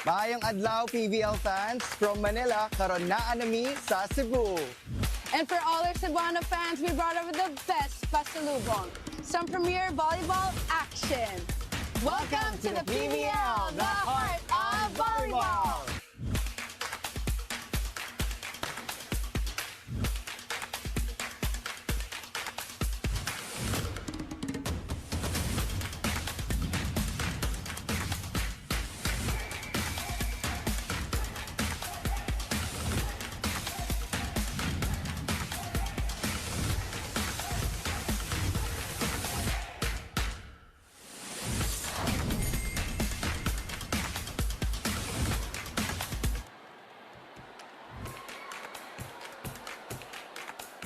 Maayong adlaw PVL fans from Manila, karon naa nami sa Cebu. And for all our Cebuano fans, we brought over the best pasalubong, some premier volleyball action. Welcome to the PVL, the heart of volleyball.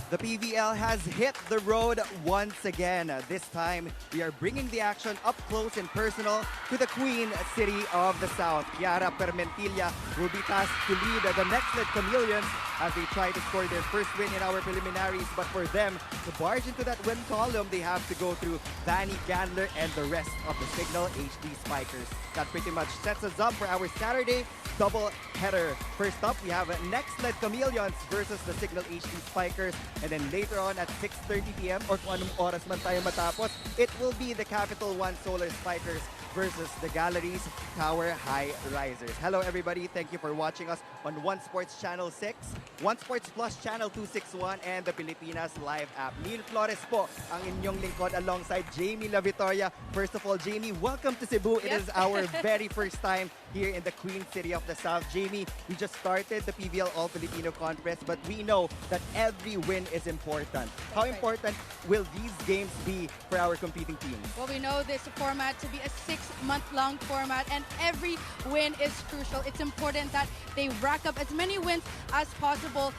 The PVL has hit the road once again. This time, we are bringing the action up close and personal to the Queen City of the South. Kiara Permentilla will be tasked to lead the Nxled Chameleons as they try to score their first win in our preliminaries. But for them to barge into that win column, they have to go through Danny Gandler and the rest of the Cignal HD Spikers. That pretty much sets us up for our Saturday double header. First up, we have Nexled Chameleons versus the Cignal HD Spikers. And then later on at 6:30 p.m. or kung anong oras man tayo matapos, it will be the Capital One Solar Spikers versus the Galleries Tower High Risers. Hello everybody, thank you for watching us on One Sports Channel 6, One Sports Plus Channel 261, and the Pilipinas Live app. Neil Flores po ang inyong lingkod alongside Jamie La Victoria. First of all, Jamie, welcome to Cebu. It is our very first time here in the Queen City of the South. Jamie, we just started the PVL All-Filipino Conference, but we know that every win is important. How important will these games be for our competing teams? Well, we know this format to be a 6-month-long format, and every win is crucial. It's important that they rack up as many wins as possible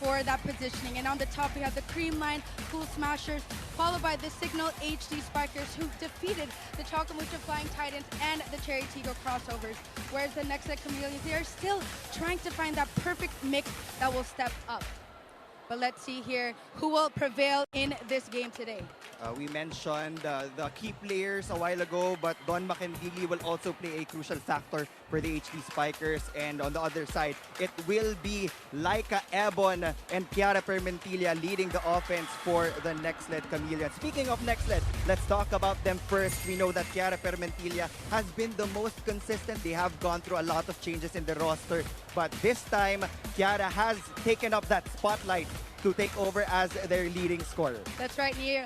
for that positioning. And on the top, we have the Creamline Cool Smashers, followed by the Cignal HD Spikers, who defeated the Chocamucha Flying Titans and the Cherry Tigo Crossovers. Whereas the Nxled Chameleons, they are still trying to find that perfect mix that will step up. But let's see here who will prevail in this game today. We mentioned the key players a while ago, but Don Macandili will also play a crucial factor for the HD Spikers. And on the other side, it will be Laika Ebon and Kiara Permentilla leading the offense for the Nxled Chameleons. Speaking of Nexled, let's talk about them first. We know that Kiara Permentilla has been the most consistent. They have gone through a lot of changes in the roster, but this time, Kiara has taken up that spotlight to take over as their leading scorer. That's right, Nia.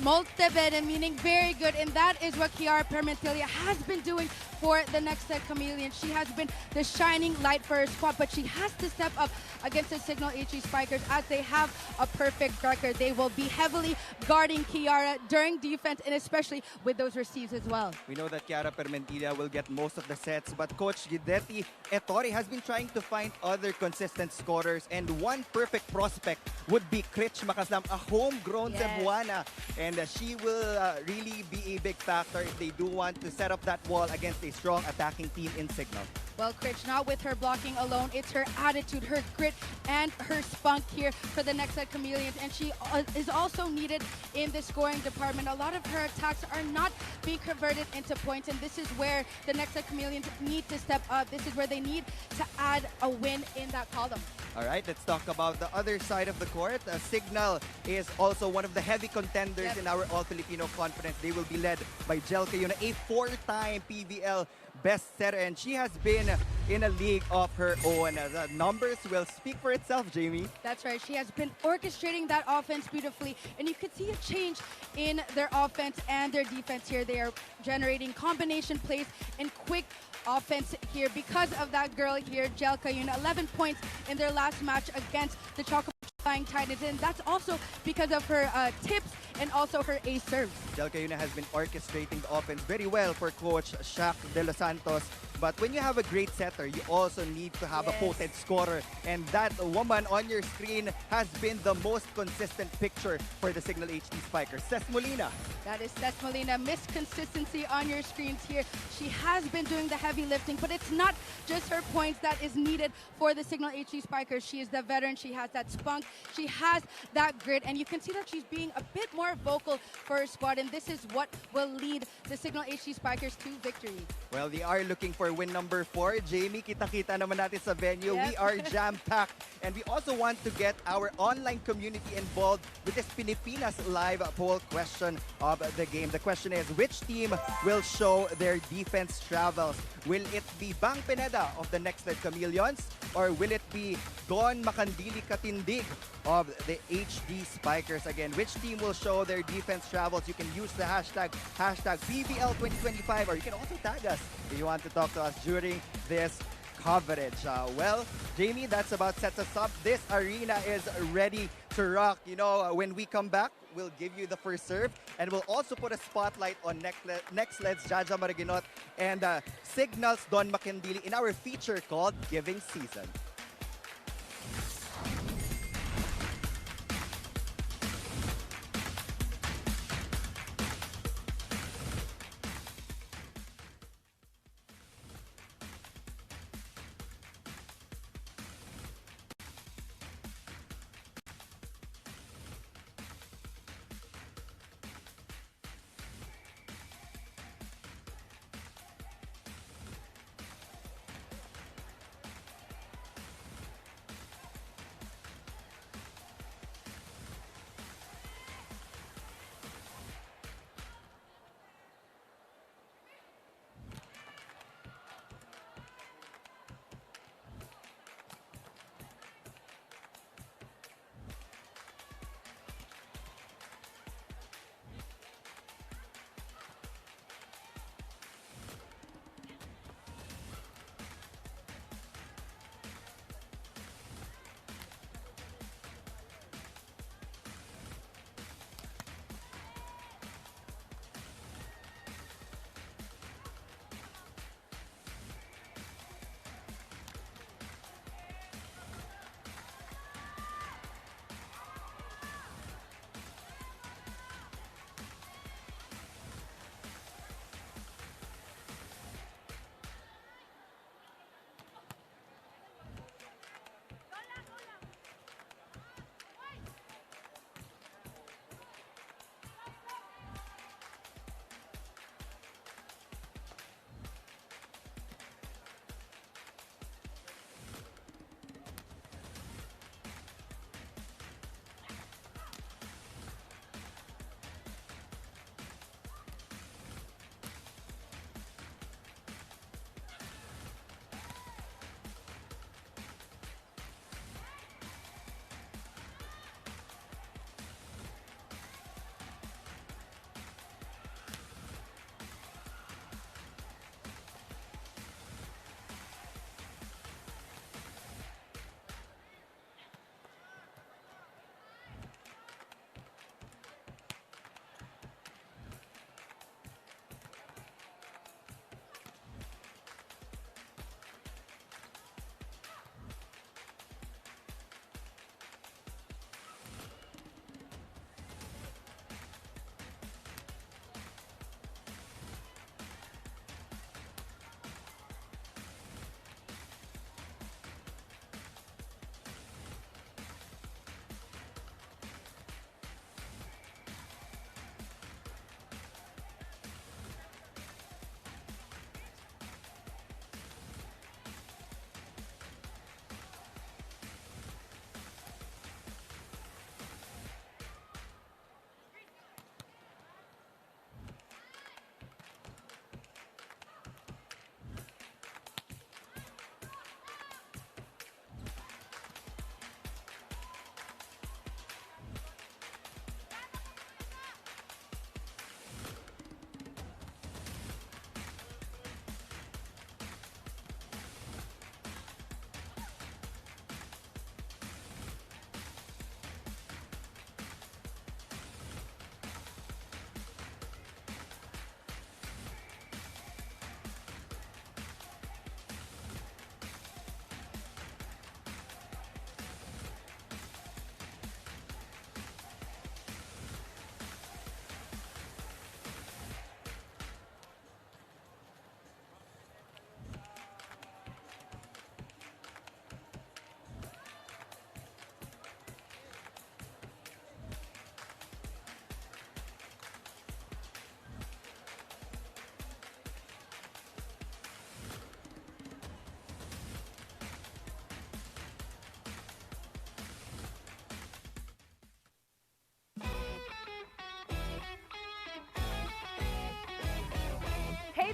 Molte bene, meaning very good, and that is what Kiara Permentilla has been doing for the Nxled Chameleons. She has been the shining light for her squad, but she has to step up against the Cignal HD Spikers as they have a perfect record. They will be heavily guarding Kiara during defense, and especially with those receives as well. We know that Kiara Permentilla will get most of the sets, but Coach Guidetti Ettore has been trying to find other consistent scorers, and one perfect prospect would be Critch Makaslam, a homegrown Cebuana. And she will really be a big factor if they do want to set up that wall against a strong attacking team in Cignal. Well, Critch, not with her blocking alone. It's her attitude, her grit, and her spunk here for the Nxled Chameleons. And she is also needed in the scoring department. A lot of her attacks are not being converted into points. And this is where the Nxled Chameleons need to step up. This is where they need to add a win in that column. All right, let's talk about the other side of the court. Cignal is also one of the heavy contenders in our All-Filipino Conference. They will be led by Jelka Yuna, a 4-time PVL best setter, and she has been in a league of her own. The numbers will speak for itself, Jamie. That's right. She has been orchestrating that offense beautifully, and you could see a change in their offense and their defense here. They are generating combination plays and quick offense here because of that girl here, Jelka Yuna. 11 points in their last match against the Chocamucha Flying Titans, and that's also because of her tips and also her ace serves. Jelka Yuna has been orchestrating the offense very well for Coach Shaq De Los Santos. But when you have a great setter, you also need to have a potent scorer. And that woman on your screen has been the most consistent picture for the Cignal HD Spikers, Ces Molina. That is Ces Molina. Miss consistency on your screens here. She has been doing the heavy lifting, but it's not just her points that is needed for the Cignal HD Spikers. She is the veteran. She has that spunk. She has that grit. And you can see that she's being a bit more vocal for her squad. And this is what will lead the Cignal HD Spikers to victory. Well, they are looking for win number 4. Jamie, kita-kita naman natin sa venue. Yes. We are jam-packed. And we also want to get our online community involved with this Pilipinas live poll question of the game. The question is, which team will show their defense travels? Will it be Bang Pineda of the Nxled Chameleons? Or will it be Don Makandili Katindig of the HD Spikers? Again, which team will show their defense travels? You can use the hashtag PVL2025, or you can also tag us if you want to talk to us during this coverage. Well, Jamie, that's about sets us up. This arena is ready to rock. You know, when we come back, we'll give you the first serve, and we'll also put a spotlight on Nexled's Jaja Maraginot and Cignal's Don Makindili in our feature called Giving Season.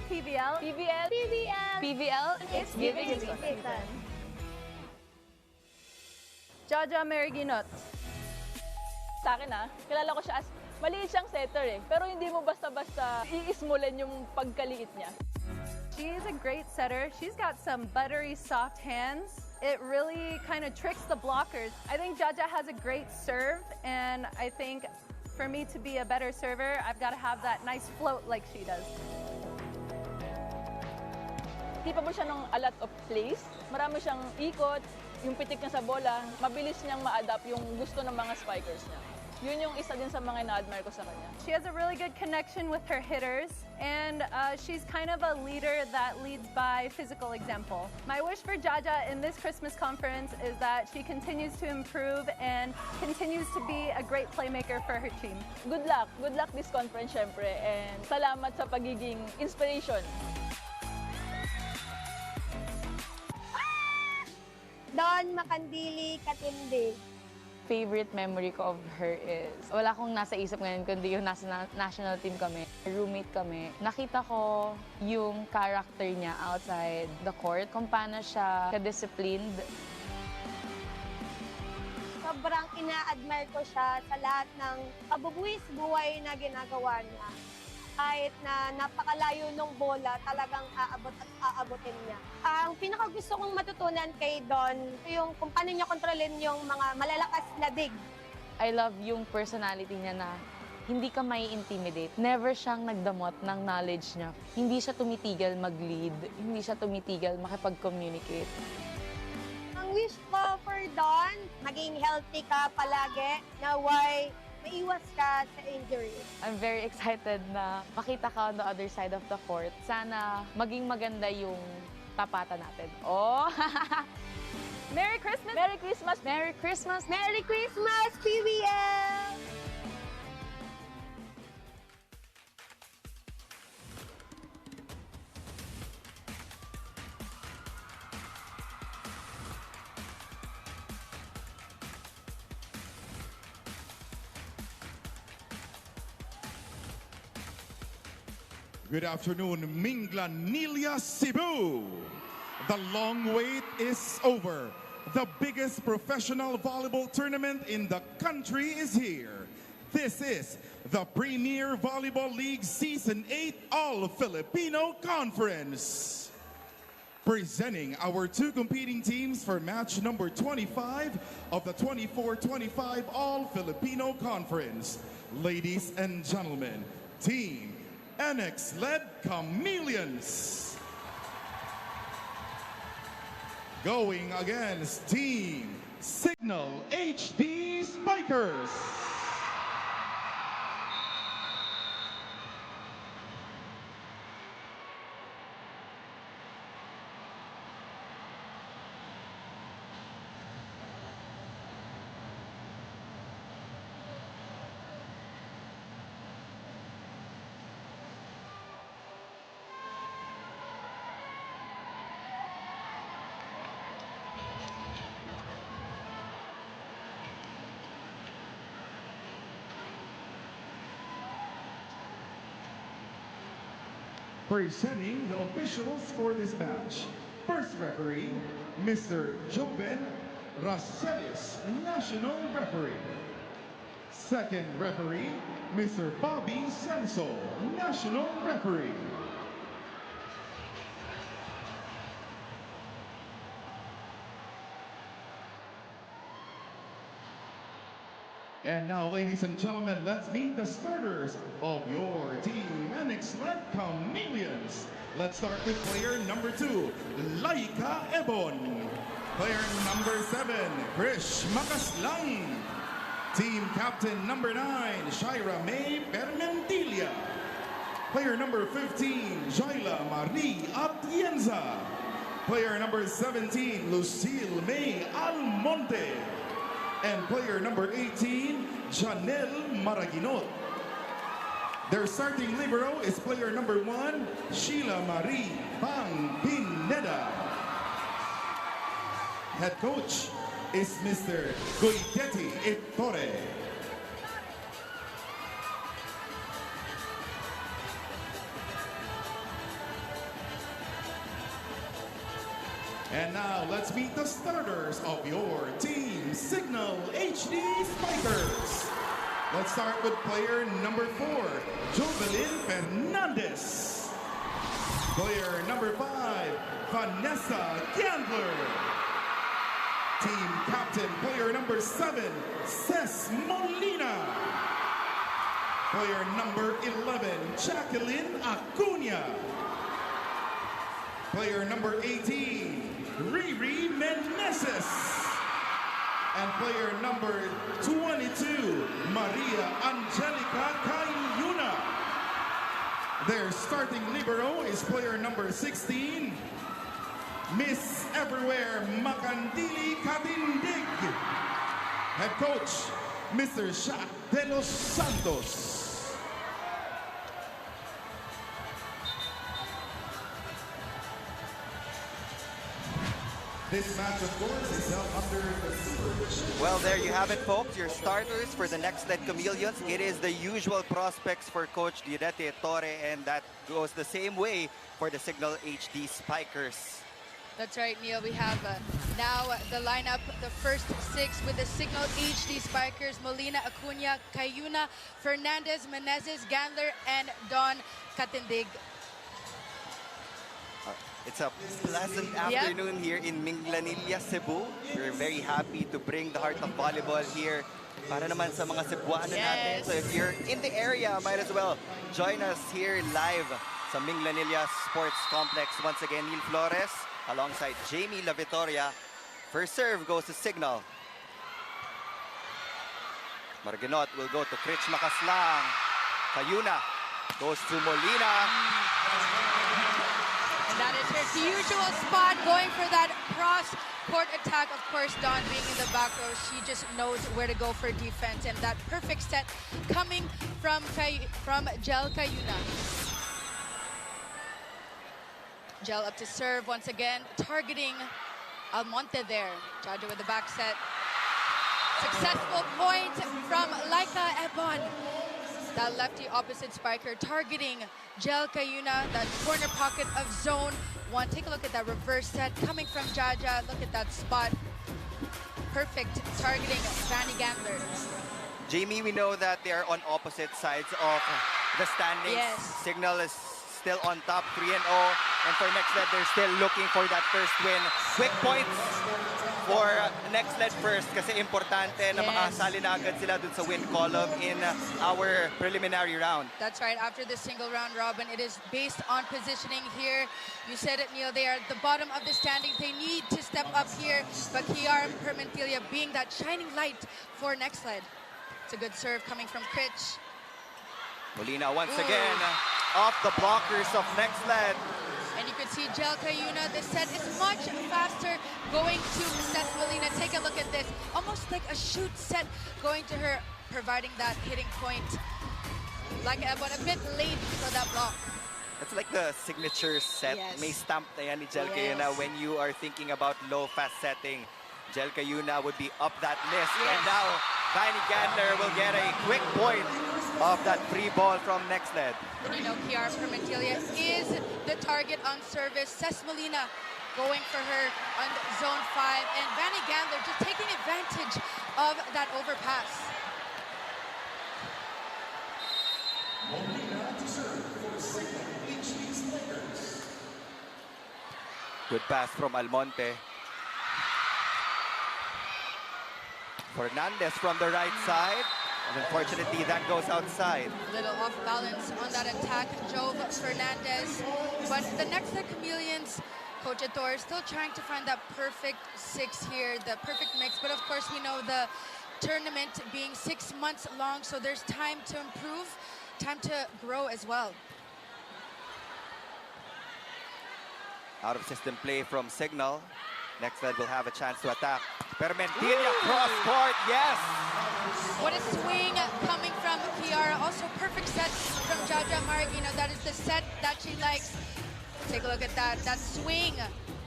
PVL. PVL. PVL. PVL. It's giving its season. Jaja Meriginot. Sa akin kilala ko siya as maliit siyang setter pero hindi mo basta-basta iismulan yung pagkaliit niya. She's a great setter. She's got some buttery soft hands. It really kind of tricks the blockers. I think Jaja has a great serve, and I think for me to be a better server, I've got to have that nice float like she does. Capable siya ng a lot of plays. Marami siyang ikot, yung pitik niya sa bola, mabilis niyang ma-adapt yung gusto ng mga spikers niya. Yun yung isa din sa mga na-admire ko sa kanya. She has a really good connection with her hitters, and she's kind of a leader that leads by physical example. My wish for Jaja in this Christmas conference is that she continues to improve and continues to be a great playmaker for her team. Good luck this conference syempre, and salamat sa pagiging inspiration. Don Makandili Katindi. Favorite memory ko of her is, wala akong nasa isip ngayon kundi yung nasa national team kami. Roommate kami. Nakita ko yung character niya outside the court, kung paano siya ka-disciplined. Sobrang ina-admire ko siya sa lahat ng kabubuwis buhay na ginagawa niya. Kahit na napakalayo ng bola, talagang aabot at aabotin niya. Ang pinakagusto kong matutunan kay Don, yung kung paano niya kontrolin yung mga malalakas na dig. I love yung personality niya na hindi ka may intimidate. Never siyang nagdamot ng knowledge niya. Hindi siya tumitigil mag-lead. Hindi siya tumitigil makipag-communicate. Ang wish ko for Don, maging healthy ka palagi, na why maiwas ka sa injury. I'm very excited na makita ka on the other side of the court. Sana maging maganda yung tapatan natin. Oh! Merry Christmas! Merry Christmas! Merry Christmas! Merry Christmas, PVL! Good afternoon, Minglanilla, Cebu. The long wait is over. The biggest professional volleyball tournament in the country is here. This is the Premier Volleyball League Season 8 All-Filipino Conference. Presenting our two competing teams for match number 25 of the 24-25 All-Filipino Conference. Ladies and gentlemen, Team Nxled Chameleons going against Team Cignal HD Spikers. Presenting the officials for this match. First referee, Mr. Joben Racelis, National Referee. Second referee, Mr. Bobby Senso, National Referee. And now, ladies and gentlemen, let's meet the starters of your team, Nxled Chameleons. Let's start with player number 2, Laika Ebon. Player number 7, Krish Makaslang. Team captain number 9, Shaira May Permentilla. Player number 15, Jaila Marie Atienza. Player number 17, Lucille May Almonte. And player number 18, Janelle Maraginot. Their starting libero is player number 1, Sheila Marie Bang Pineda. Head coach is Mr. Goiteti Ettore. And now let's meet the starters of your team, Cignal HD Spikers. Let's start with player number 4, Jovelyn Fernandez. Player number 5, Vanessa Gandler. Team captain, player number 7, Ces Molina. Player number 11, Jacqueline Acuña. Player number 18, Riri Meneses. And player number 22, Maria Angelica Cayuna. Their starting libero is player number 16, Miss Everywhere Macandili Katindig. Head coach, Mr. Shaq de los Santos. This match, of course, is held under the supervision. Well, there you have it, folks. Your starters for the Nxled Chameleons. It is the usual prospects for Coach Direte Torre, and that goes the same way for the Cignal HD Spikers. That's right, Neil. We have now the lineup, the first 6 with the Cignal HD Spikers: Molina, Acuña, Cayuna, Fernandez, Meneses, Gandler, and Don Katindig. It's a pleasant afternoon here in Minglanilla, Cebu. We're very happy to bring the heart of volleyball here para naman sa mga Cebuano natin. So if you're in the area, might as well join us here live sa Minglanilla Sports Complex. Once again, Neil Flores alongside Jamie La Victoria. First serve goes to Cignal. Marginot will go to Critch Makaslang. Cayuna goes to Molina. And that is her usual spot, going for that cross-court attack. Of course, Dawn being in the back row, she just knows where to go for defense. And that perfect set coming from Jel Cayuna. Jel up to serve once again, targeting Almonte there. Jaja with the back set. Successful point from Laika Ebon. That lefty opposite spiker targeting Jel Cayuna, that corner pocket of zone 1. Take a look at that reverse set coming from Jaja. Look at that spot. Perfect targeting Vanny Gandler. Jamie, we know that they are on opposite sides of the standings. Yes. Cignal is still on top, 3-0. And for Nexled, they're still looking for that first win. Quick points for Nexled first kasi importante na makasali na agad sila dun sa win column in our preliminary round. That's right. After the single round robin, it is based on positioning here. You said it, Neil. They are at the bottom of the standings. They need to step up here. But Kiara Permentilia being that shining light for Nexled. It's a good serve coming from Critch. Molina once again off the blockers of Nexled. And you can see Jel Cayuna, the set is much faster going to Ces Molina. Take a look at this. Almost like a shoot set going to her, providing that hitting point. Like Ebon, a bit late for that block. That's like the signature set. Yes. May stamp na yan ni Jel Cayuna when you are thinking about low fast setting. Jel Cayuna would be up that list. And now, Vanny Gandler will get a quick point of that free ball from Nexled. And you know, Kiara Permentilia is the target on service. Ces Molina going for her on zone 5. And Vanny Gandler just taking advantage of that overpass. Good pass from Almonte. Fernandez from the right side. And unfortunately, that goes outside. Little off balance on that attack, Jove Fernandez. But the Nxled Chameleons, Coach Ator, still trying to find that perfect 6 here, the perfect mix. But of course, we know the tournament being 6 months long, so there's time to improve, time to grow as well. Out of system play from Cignal. Nexled will have a chance to attack. Permentilia cross court, yes! What a swing coming from Kiara. Also perfect set from Jaja Maragino. That is the set that she likes. Take a look at that swing.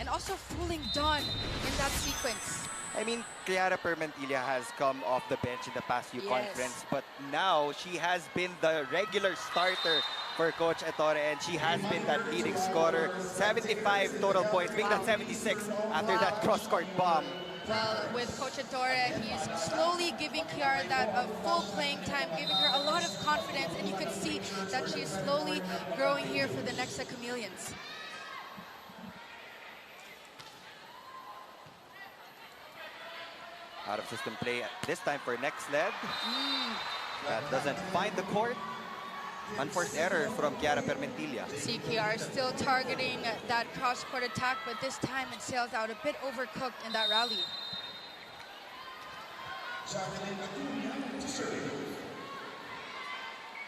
And also fooling Dawn in that sequence. I mean, Kiara Permentilia has come off the bench in the past few conferences, but now she has been the regular starter for Coach Ettore, and she has been that leading scorer. 75 total points, being that 76 after that cross-court bomb. Well, with Coach Ettore, he's slowly giving Kiara that full playing time, giving her a lot of confidence, and you can see that she's slowly growing here for the Nxled Chameleons. Out of system play this time for Nexled. That doesn't find the court. Unforced error from Chiara Permentilla. CKR still targeting that cross-court attack, but this time it sails out a bit overcooked in that rally.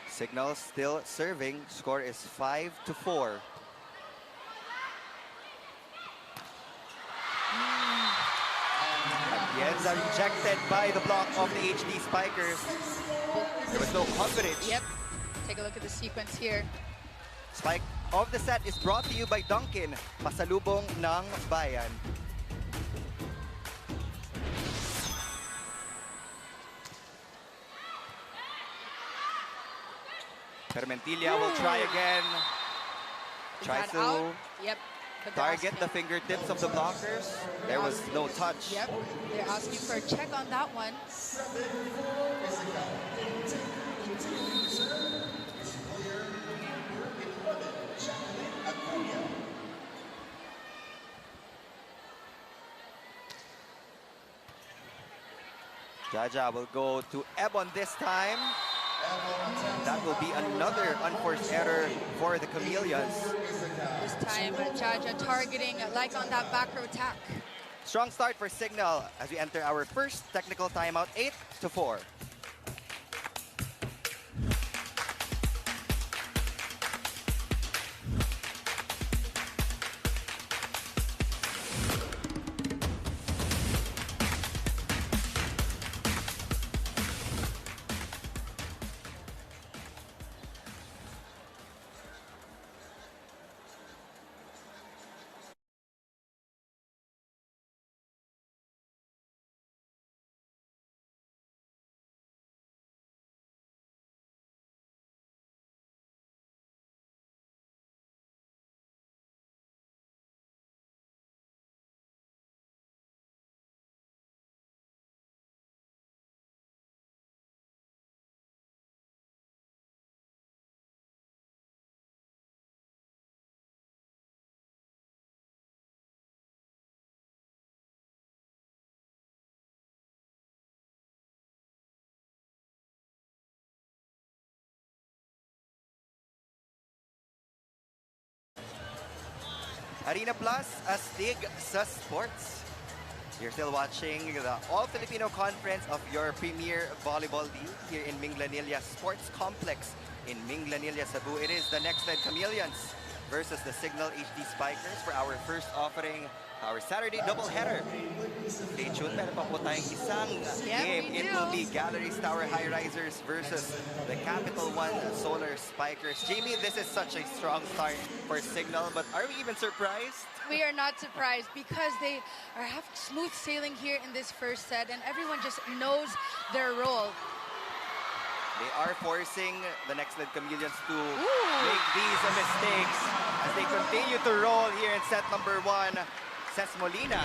Cignal still serving. Score is 5-4. Atienza rejected by the block of the HD Spikers. There was no coverage. Yep. Take a look at the sequence here. Spike of the set is brought to you by Dunkin, pasalubong ng bayan. Permentilla will try again. Tries Is that to out? Yep. But they're target asking- the fingertips of the blockers. There was no touch. Yep. They're asking for a check on that one. Jaja will go to Ebon this time. That will be another unforced error for the Chameleons. This time, Jaja targeting like on that back row attack. Strong start for Cignal as we enter our first technical timeout, 8-4. Arena Plus, astig sa sports. You're still watching the All-Filipino Conference of your premier volleyball league here in Nxled Sports Complex in Nxled, Cebu. It is the Nxled Chameleons versus the Cignal HD Spikers for our first offering, our Saturday doubleheader. Stay tuned, meron pa po tayong isang game. we It do. will be Galleries Tower High Risers versus the Capital One Solar Spikers. Jamie, this is such a strong start for Cignal, but are we even surprised? We are not surprised because they are having smooth sailing here in this first set, and everyone just knows their role. They are forcing the Nxled Chameleons to make these mistakes as they continue to roll here in set number 1. Ces Molina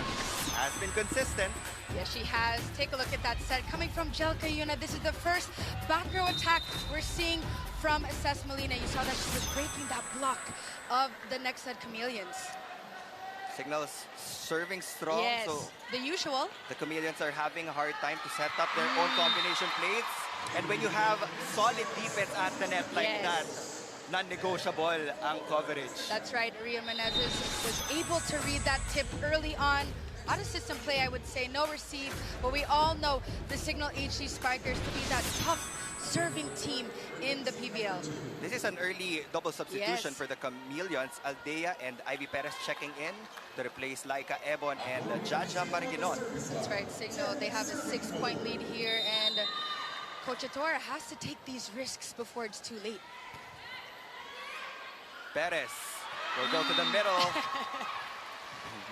has been consistent. Yes, she has. Take a look at that set. Coming from Jelka Yuna, this is the first back row attack we're seeing from Ces Molina. You saw that she was breaking that block of the Nxled Chameleons. Signals serving strong, Yes, so the usual. the Chameleons are having a hard time to set up their own combination plates. And when you have solid defense at the net like Yes. that, non-negotiable ang coverage. That's right. Ria Menezes was able to read that tip early on. Out of system play, I would say. No receive. But we all know the Cignal HD Spikers to be that tough serving team in the PVL. This is an early double substitution Yes. for the Chameleons. Aldea and Ivy Perez checking in to replace Laika Ebon and Jaja Mariginon. That's right, Cignal. They have a 6-point lead here, and Coach Ettore has to take these risks before it's too late. Perez will go to the middle.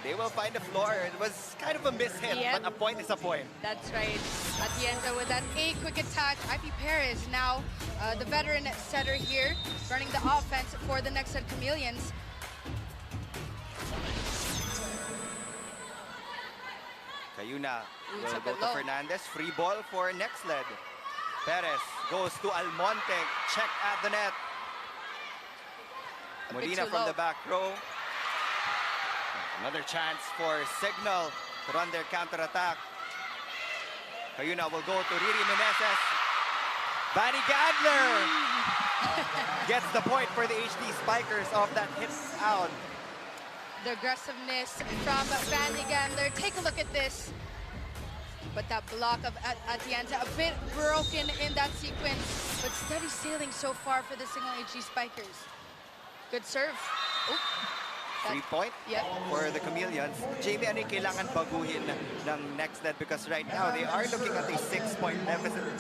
they will find the floor. It was kind of a mishit, Yep. but a point is a point. That's right. Atienza with that quick attack. IP Perez now the veteran setter here, running the offense for the Nxled Chameleons. Cayuna will It's a go bit to low. Fernandez. Free ball for Nexled. Perez goes to Almonte. Check at the net. A bit Molina too from low. the back row. Another chance for Cignal to run their counter-attack. Cayuna will go to Riri Meneses. Vanny Gandler gets the point for the HD Spikers off that hit out. The aggressiveness from Van Gandler. Take a look at this. But that block of Atienza a bit broken in that sequence. But steady sailing so far for the Cignal HD Spikers. Good serve. Oh, 3-point Yep. for the Chameleons. Jamie, ano yung kailangan baguhin ng Nexled? Because right now, they are looking at a 6-point deficit.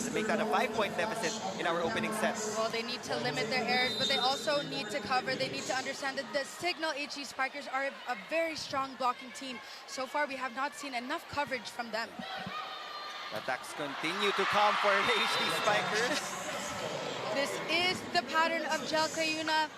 To make that a 5-point deficit in our opening set. Well, they need to limit their errors, but they also need to cover. They need to understand that the Cignal HD Spikers are a very strong blocking team. So far, we have not seen enough coverage from them. Attacks continue to come for the HD Spikers. This is the pattern of Jel Cayuna.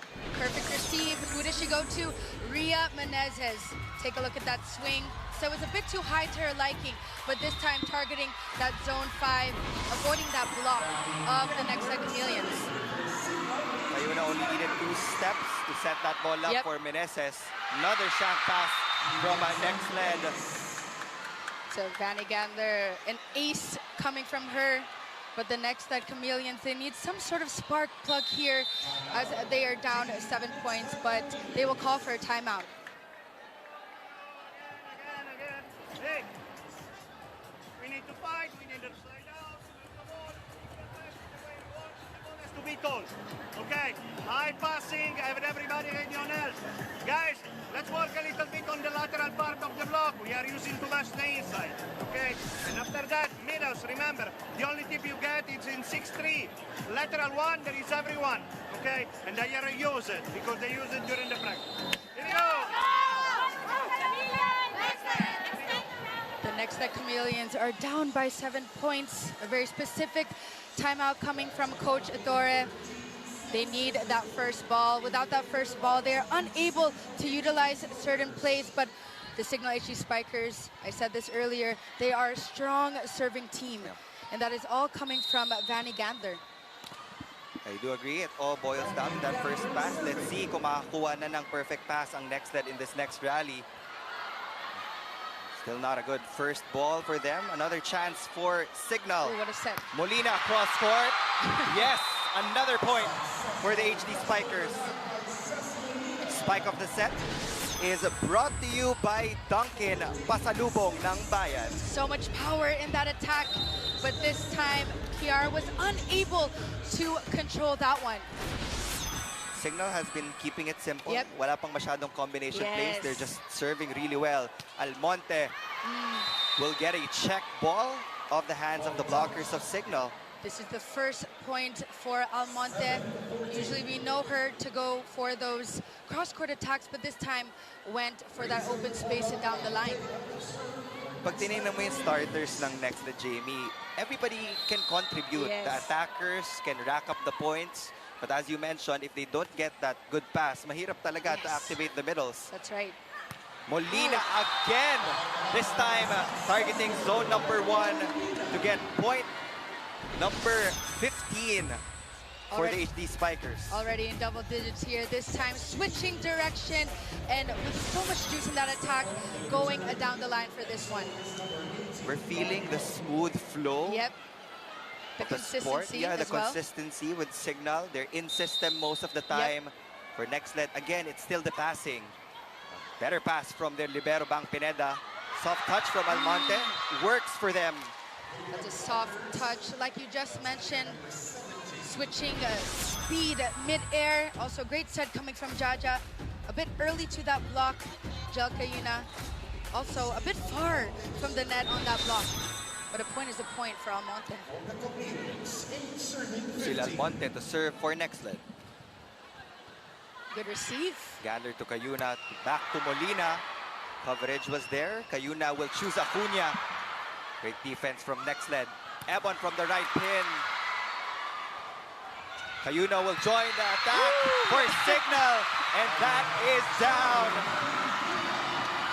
Perfect receive. Who does she go to? Ria Menezes. Take a look at that swing. So it was a bit too high to her liking, but this time targeting that zone 5, avoiding that block of the Nxled Chameleons. Cayuna only needed 2 steps to set that ball up Yep. for Meneses. Another shank pass from Nexled. So Vanny Gandler, an ace coming from her. But the Nxled Chameleons, they need some sort of spark plug here as they are down 7 points, but they will call for a timeout. Hey, we need to fight, we need to slide out, move the ball, the way we want, the ball has to be told. Okay, high passing, have everybody ready on else. Guys, let's work a little bit on the lateral part of the block. We are using too much the inside, okay? And after that, middles, remember, the only tip you get is in 6-3. Lateral 1, there is everyone, okay? And they are use it, because they use it during the practice. Here we go! The Nxled Chameleons are down by 7 points. A very specific timeout coming from Coach Adore. They need that first ball. Without that first ball, they are unable to utilize certain plays, but the Cignal HD Spikers, I said this earlier, they are a strong serving team. And that is all coming from Vanny Gandler. I do agree. It all boils down to that first pass. Let's see kung makakuha na ng perfect pass ang Nexled in this next rally. Still not a good first ball for them. Another chance for Cignal. Oh, what a set. Molina cross court. Yes, another point for the HD Spikers. Spike of the set is brought to you by Duncan, pasalubong ng bayan. So much power in that attack, but this time Kiara was unable to control that one. Cignal has been keeping it simple. Yep. Wala pang masyadong combination plays. Yes. They're just serving really well. Almonte will get a check ball off the hands of the blockers of Cignal. This is the first point for Almonte. Usually we know her to go for those cross-court attacks, but this time went for that open space and down the line. Pag tinignan mo yung starters ng Nexled, Jamie, everybody can contribute. Yes. The attackers can rack up the points. But as you mentioned, if they don't get that good pass, mahirap talaga to Yes. activate the middles. That's right. Molina again, this time targeting zone number 1 to get point number 15 for the HD Spikers. Already in double digits here, this time switching direction and with so much juice in that attack going down the line for this one. We're feeling the smooth flow. Yep. The Sport. consistency Yeah, the as well. consistency with Cignal. They're in system most of the time. For Nexled, again, it's still the passing. Better pass from their libero Bang Pineda. Soft touch from Almonte. Works for them. That's a soft touch, like you just mentioned. Switching speed mid-air. Also great set coming from Jaja. A bit early to that block. Jel Cayuna also a bit far from the net on that block. But a point is a point for Almonte. Sila Almonte to serve for Nexled. Good receive. Gandler to Cayuna. Back to Molina. Coverage was there. Cayuna will choose Acuna. Great defense from Nexled. Ebon from the right pin. Cayuna will join the attack for Cignal, and that is down.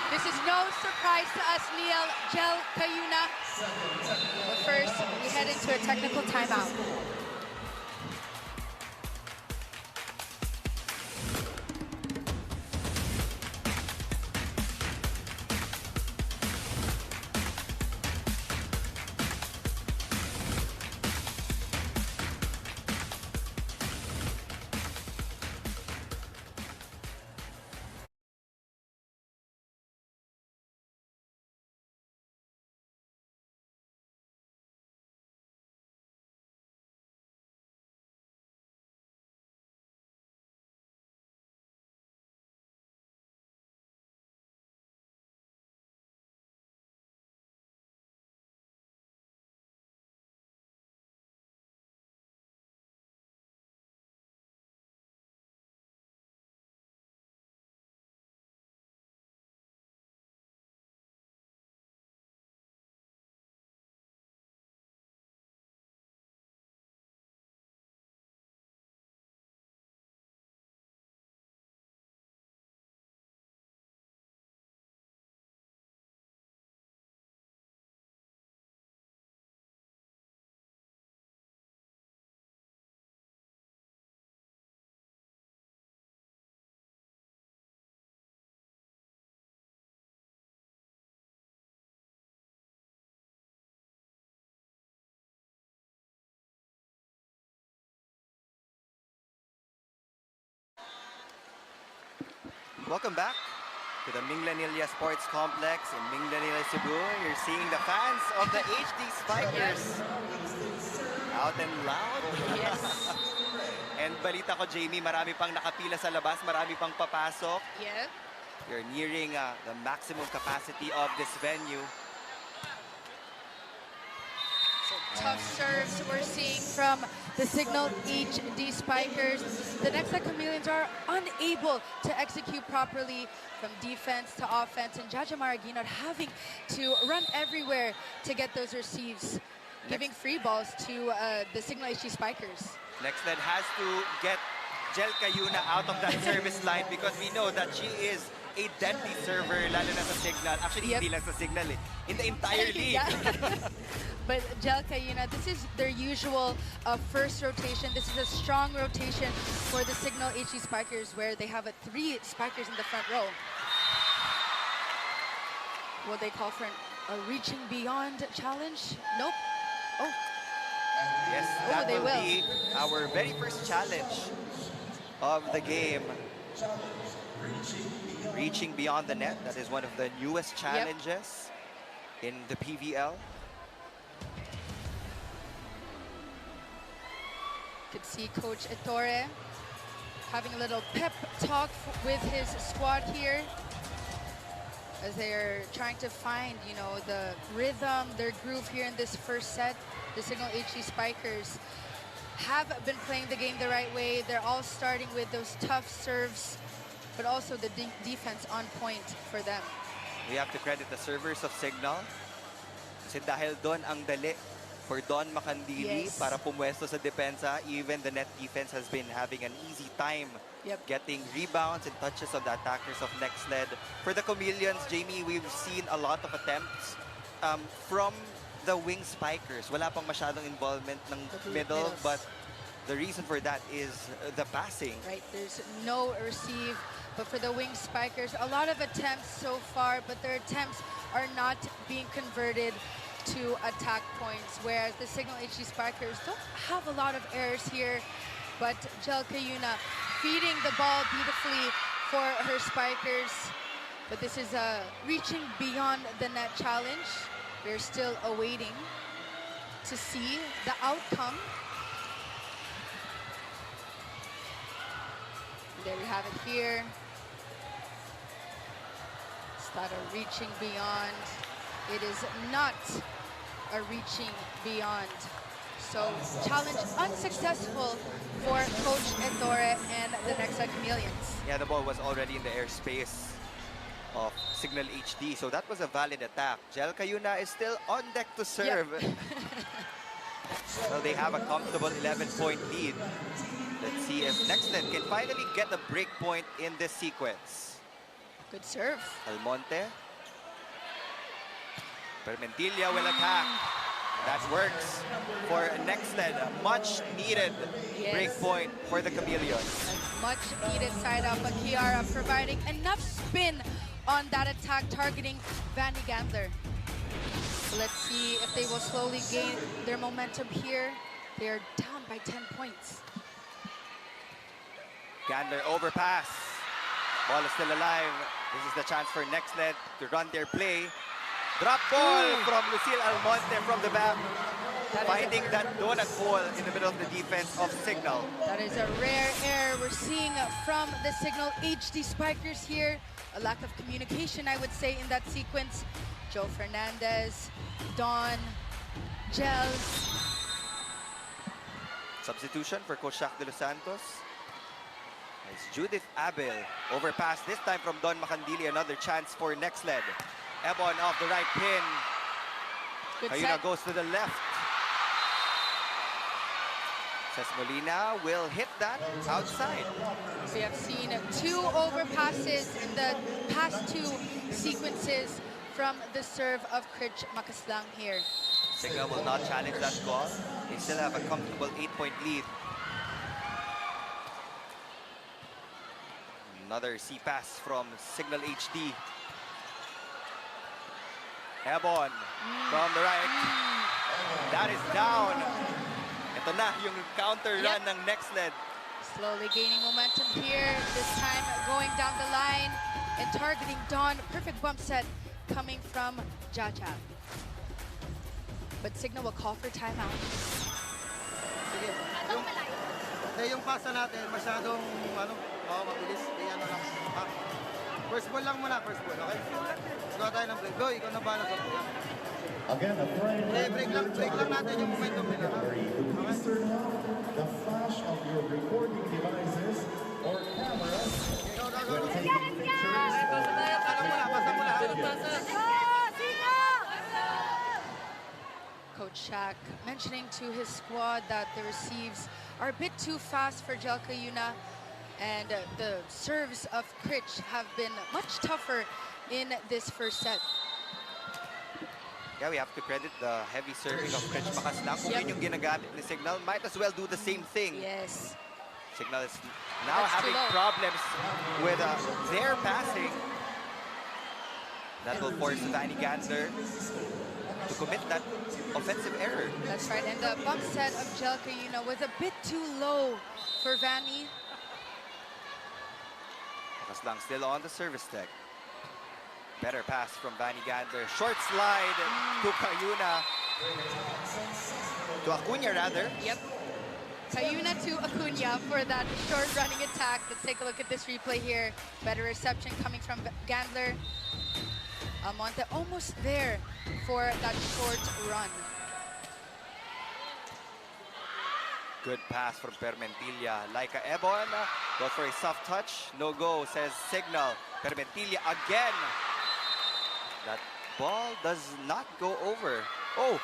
This is no surprise to us, Nxled Cayuna. But first, we head into a technical timeout. Welcome back to the Nxled Sports Complex in Nxled, Cebu. You're seeing the fans of the HD Spikers out and loud. Yes. And balita ko, Jamie, marami pang nakapila sa labas, marami pang papasok. Yep. You're nearing the maximum capacity of this venue. Tough serves we're seeing from the Cignal HD Spikers. The Nxled Chameleons are unable to execute properly from defense to offense, and Jaja Maraguinot having to run everywhere to get those receives, giving free balls to the Cignal HD Spikers. Nexled has to get Jel Cayuna out of that service line because we know that she is a deadly server, lalo na sa Cignal. Actually, Yep. hindi lang sa Cignal eh. In the entire league. Yeah. But Jel Cayuna, this is their usual first rotation. This is a strong rotation for the Cignal HD Spikers, where they have 3 Spikers in the front row. Will they call for a reaching beyond challenge? Nope. Oh. Yes, Oh, that they will will. be our very first challenge of the game. Reaching beyond the net, that is one of the newest challenges in the PVL. Could see Coach Ettore having a little pep talk with his squad here as they're trying to find, you know, the rhythm, their groove here in this first set. The Cignal HD Spikers have been playing the game the right way. They're all starting with those tough serves, but also the defense on point for them. We have to credit the servers of Cignal. Kasi dahil doon ang dali for Don Macandili Yes. para pumwesto sa depensa. Even the net defense has been having an easy time getting rebounds and touches on the attackers of Nexled. For the Chameleons, Jamie, we've seen a lot of attempts from the wing spikers. Wala pang masyadong involvement ng middle, but the reason for that is the passing. Right, there's no receive, but for the wing spikers, a lot of attempts so far, but their attempts are not being converted to attack points, whereas the Cignal HD Spikers don't have a lot of errors here, but Jel Cayuna feeding the ball beautifully for her Spikers. But this is a reaching beyond the net challenge. We're still awaiting to see the outcome. There we have it here. It's not a reaching beyond. It is not a reaching beyond. So challenge unsuccessful for Coach Ettore and the Nxled Chameleons. Yeah, the ball was already in the airspace of Cignal HD. So that was a valid attack. Jel Cayuna is still on deck to serve. Well, they have a comfortable 11-point lead. Let's see if Nexled can finally get a break point in this sequence. Good serve. Almonte. Permentilla will attack. That works for Nexled. A much needed break point for the Chameleons. Much needed side up, but Kiara providing enough spin on that attack, targeting Vanny Gandler. Let's see if they will slowly gain their momentum here. They're down by 10 points. Gandler overpass. Ball is still alive. This is the chance for Nexled to run their play. Drop ball from Lucille Almonte from the back. Finding that donut hole in the middle of the defense of Cignal. That is a rare error we're seeing from the Cignal HD Spikers here. A lack of communication, I would say, in that sequence. Joe Fernandez, Don, Gels. Substitution for Coach Shaq de los Santos. It's Judith Abel. Overpass this time from Don Macandili. Another chance for Nexled. Ebon off the right pin. Good Cayuna set. goes to the left. Cés Molina will hit that outside. We have seen 2 overpasses in the past 2 sequences from the serve of Critch Makaslang here. Cignal will not challenge that call. They still have a comfortable 8-point lead. Another C-pass from Cignal HD. Ebon from the right. That is down. Ito na yung counter run ng Nexled. Slowly gaining momentum here. This time going down the line and targeting Dawn. Perfect bump set coming from Jaja. But Cignal will call for timeout. Sige. Yung pasa natin, masyadong mabilis. Kaya lang. First ball lang muna, first ball, okay? Gawa tayo ng break. Go, ikaw na bahala sa break. Again, a break lang natin yung momentum nila. Please turn off the flash of your recording devices or cameras when taking pictures. Coach Shaq mentioning to his squad that the receives are a bit too fast for Jel Cayuna, and the serves of Critch have been much tougher in this first set. Yeah, we have to credit the heavy serving of Critch Makaslang. Kung yun yung ginagamit ni Cignal, might as well do the same thing. Yes. Cignal is now That's having problems with their passing. That will force Vanny Gandler to commit that offensive error. That's right, and the bump set of Jel Cayuna was a bit too low for Vanny. Makaslang still on the service deck. Better pass from Vanny Gandler. Short slide to Cayuna. To Acuna, rather. Yep. Cayuna to Acuna for that short running attack. Let's take a look at this replay here. Better reception coming from Gandler. Almonte almost there for that short run. Good pass from Permentilla. Laika Ebon goes for a soft touch. No go, says Cignal. Permentilla again. That ball does not go over. Oh,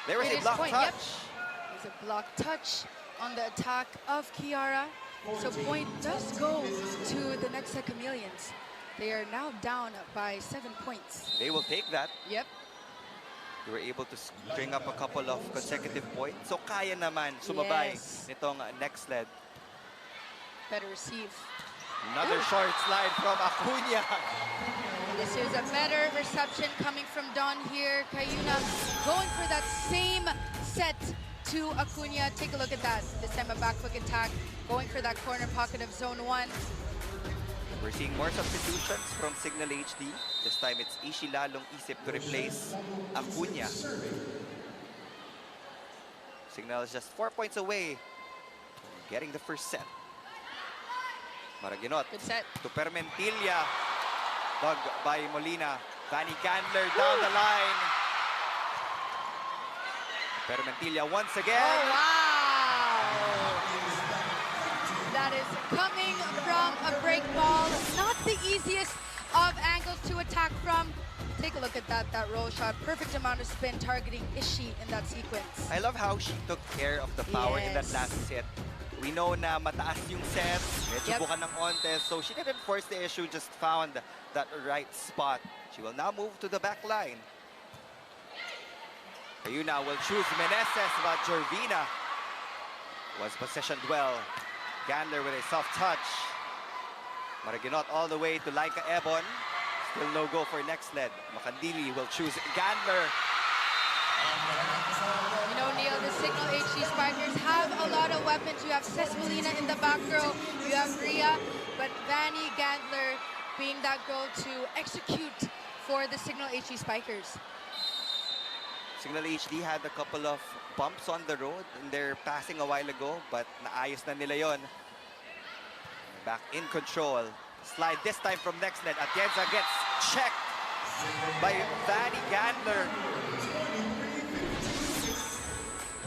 there was a block touch. Yep. There's a block touch on the attack of Kiara. So point does go to the Nxled Chameleons. They are now down by 7 points. They will take that. Yep. They were able to string up a couple of consecutive points. So kaya naman sumabay nitong Nexled. Better receive. Another short slide from Acuna. This is a better reception coming from Don here. Cayuna going for that same set to Acuna. Take a look at that. This time a back hook attack. Going for that corner pocket of zone 1. We're seeing more substitutions from Cignal HD. This time it's Ishi Lalong Isip to replace Acuna. Cignal is just 4 points away from getting the first set. Maraginot. Good set. To Permentilla. Dug by Molina. Vanny Gandler down the line. Permentilla once again. Oh, wow! That is coming from a break ball. Not the easiest of angles angles to attack from. Take a look at that roll shot. Perfect amount of spin targeting Ishii in that sequence. I love how she took care of the power in that Yes. last set. We know na mataas yung set, medyo Yep. buka ng onte, so she didn't force the issue, just found that right spot. She will now move to the back line. Ayuna will choose Meneses, but Jorvina was positioned well. Gandler with a soft touch. Maraginot all the way to Laika Ebon. Still no go for Nexled. Makandili will choose Gandler. You know, Neil, the Cignal HD Spikers have a lot of weapons. You have Cespolina in the back row. You have Rhea, but Vanny Gandler being that girl to execute for the Cignal HD Spikers. Cignal HD had a couple of bumps on the road in their passing a while ago, but naayos na nila yon. Back in control. Slide this time from Nexled. Atienza gets checked by Vanny Gandler.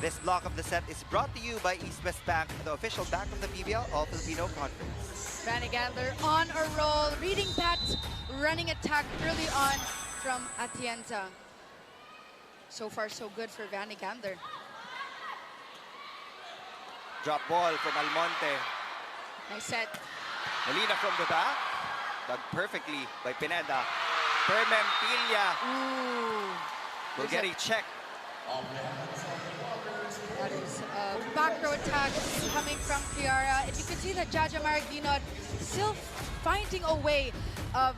This block of the set is brought to you by East West Bank, the official bank of the PVL All-Filipino Conference. Vanny Gandler on a roll, reading that running attack early on from Atienza. So far, so good for Vanny Gandler. Drop ball from Almonte. Nice set. Molina from the back. Done perfectly by Pineda. Permempilla Ooh. will get a check. That is a back row attack coming from Kiara. And you can see that Jaja Maraginot still finding a way of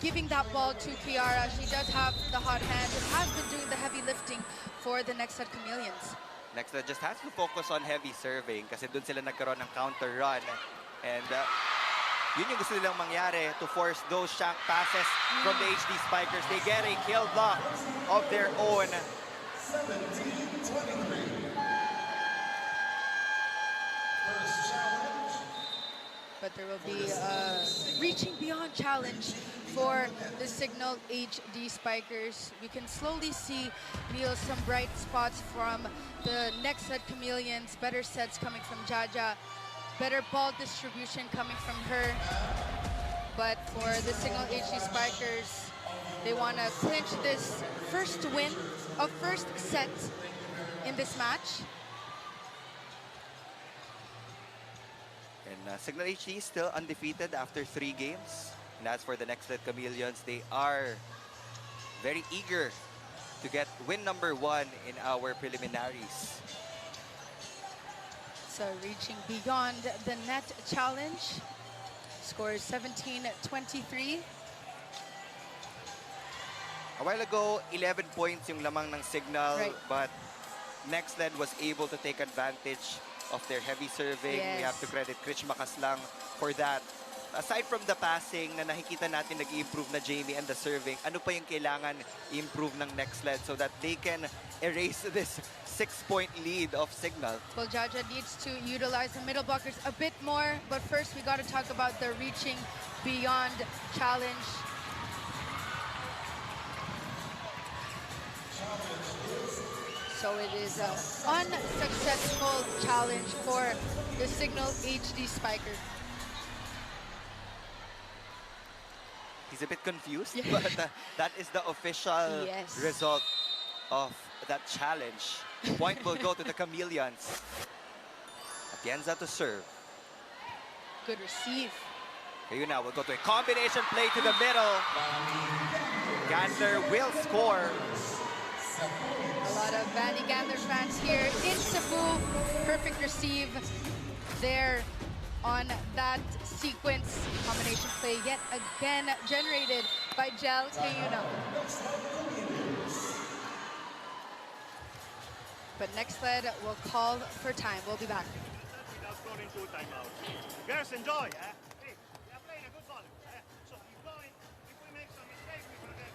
giving that ball to Kiara. She does have the hot hand and has been doing the heavy lifting for the Nxled Chameleons. Nexled just has to focus on heavy serving kasi dun sila nagkaroon ng counter run. And yun yung gusto nilang mangyari, to force those shank passes from the HD Spikers. They get a kill block of their own. 17-23. But there will be a reaching beyond challenge for the Cignal HD Spikers. We can slowly see, Neil, some bright spots from the Nexled Chameleons. Better sets coming from Jaja. Better ball distribution coming from her. But for the Cignal HD Spikers, they want to clinch this first win of first set in this match. And Cignal HD is still undefeated after 3 games. And as for the Nexled Chameleons, they are very eager to get win number 1 in our preliminaries. So reaching beyond the net challenge. Score is 17-23. A while ago, 11 points yung lamang ng Cignal, Right. but Nexled was able to take advantage of their heavy serving. We have to Yes. credit Krich Makaslang for that. Aside from the passing na nakikita natin nag-improve na Jamie and the serving, ano pa yung kailangan improve ng Nexled so that they can erase this 6-point lead of Cignal? Well, Jaja needs to utilize the middle blockers a bit more, but first we got to talk about the reaching beyond challenge. So it is an unsuccessful challenge for the Cignal HD Spiker. He's a bit confused, Yeah. but that is the official Yes. result of that challenge. Point will go to the Chameleons. Atienza to serve. Good receive. Ayun na, we'll go to a combination play to the middle. Gandler will score. A lot of Vanny Gandler fans here in Cebu. Perfect receive there on that sequence. Combination play yet again generated by Jel Kayuna. But Nexled will call for time. We'll be back. Without scoring 2 timeouts. Girls, enjoy. Hey, we are playing a good volley. So keep going. If we make some mistakes, we forget.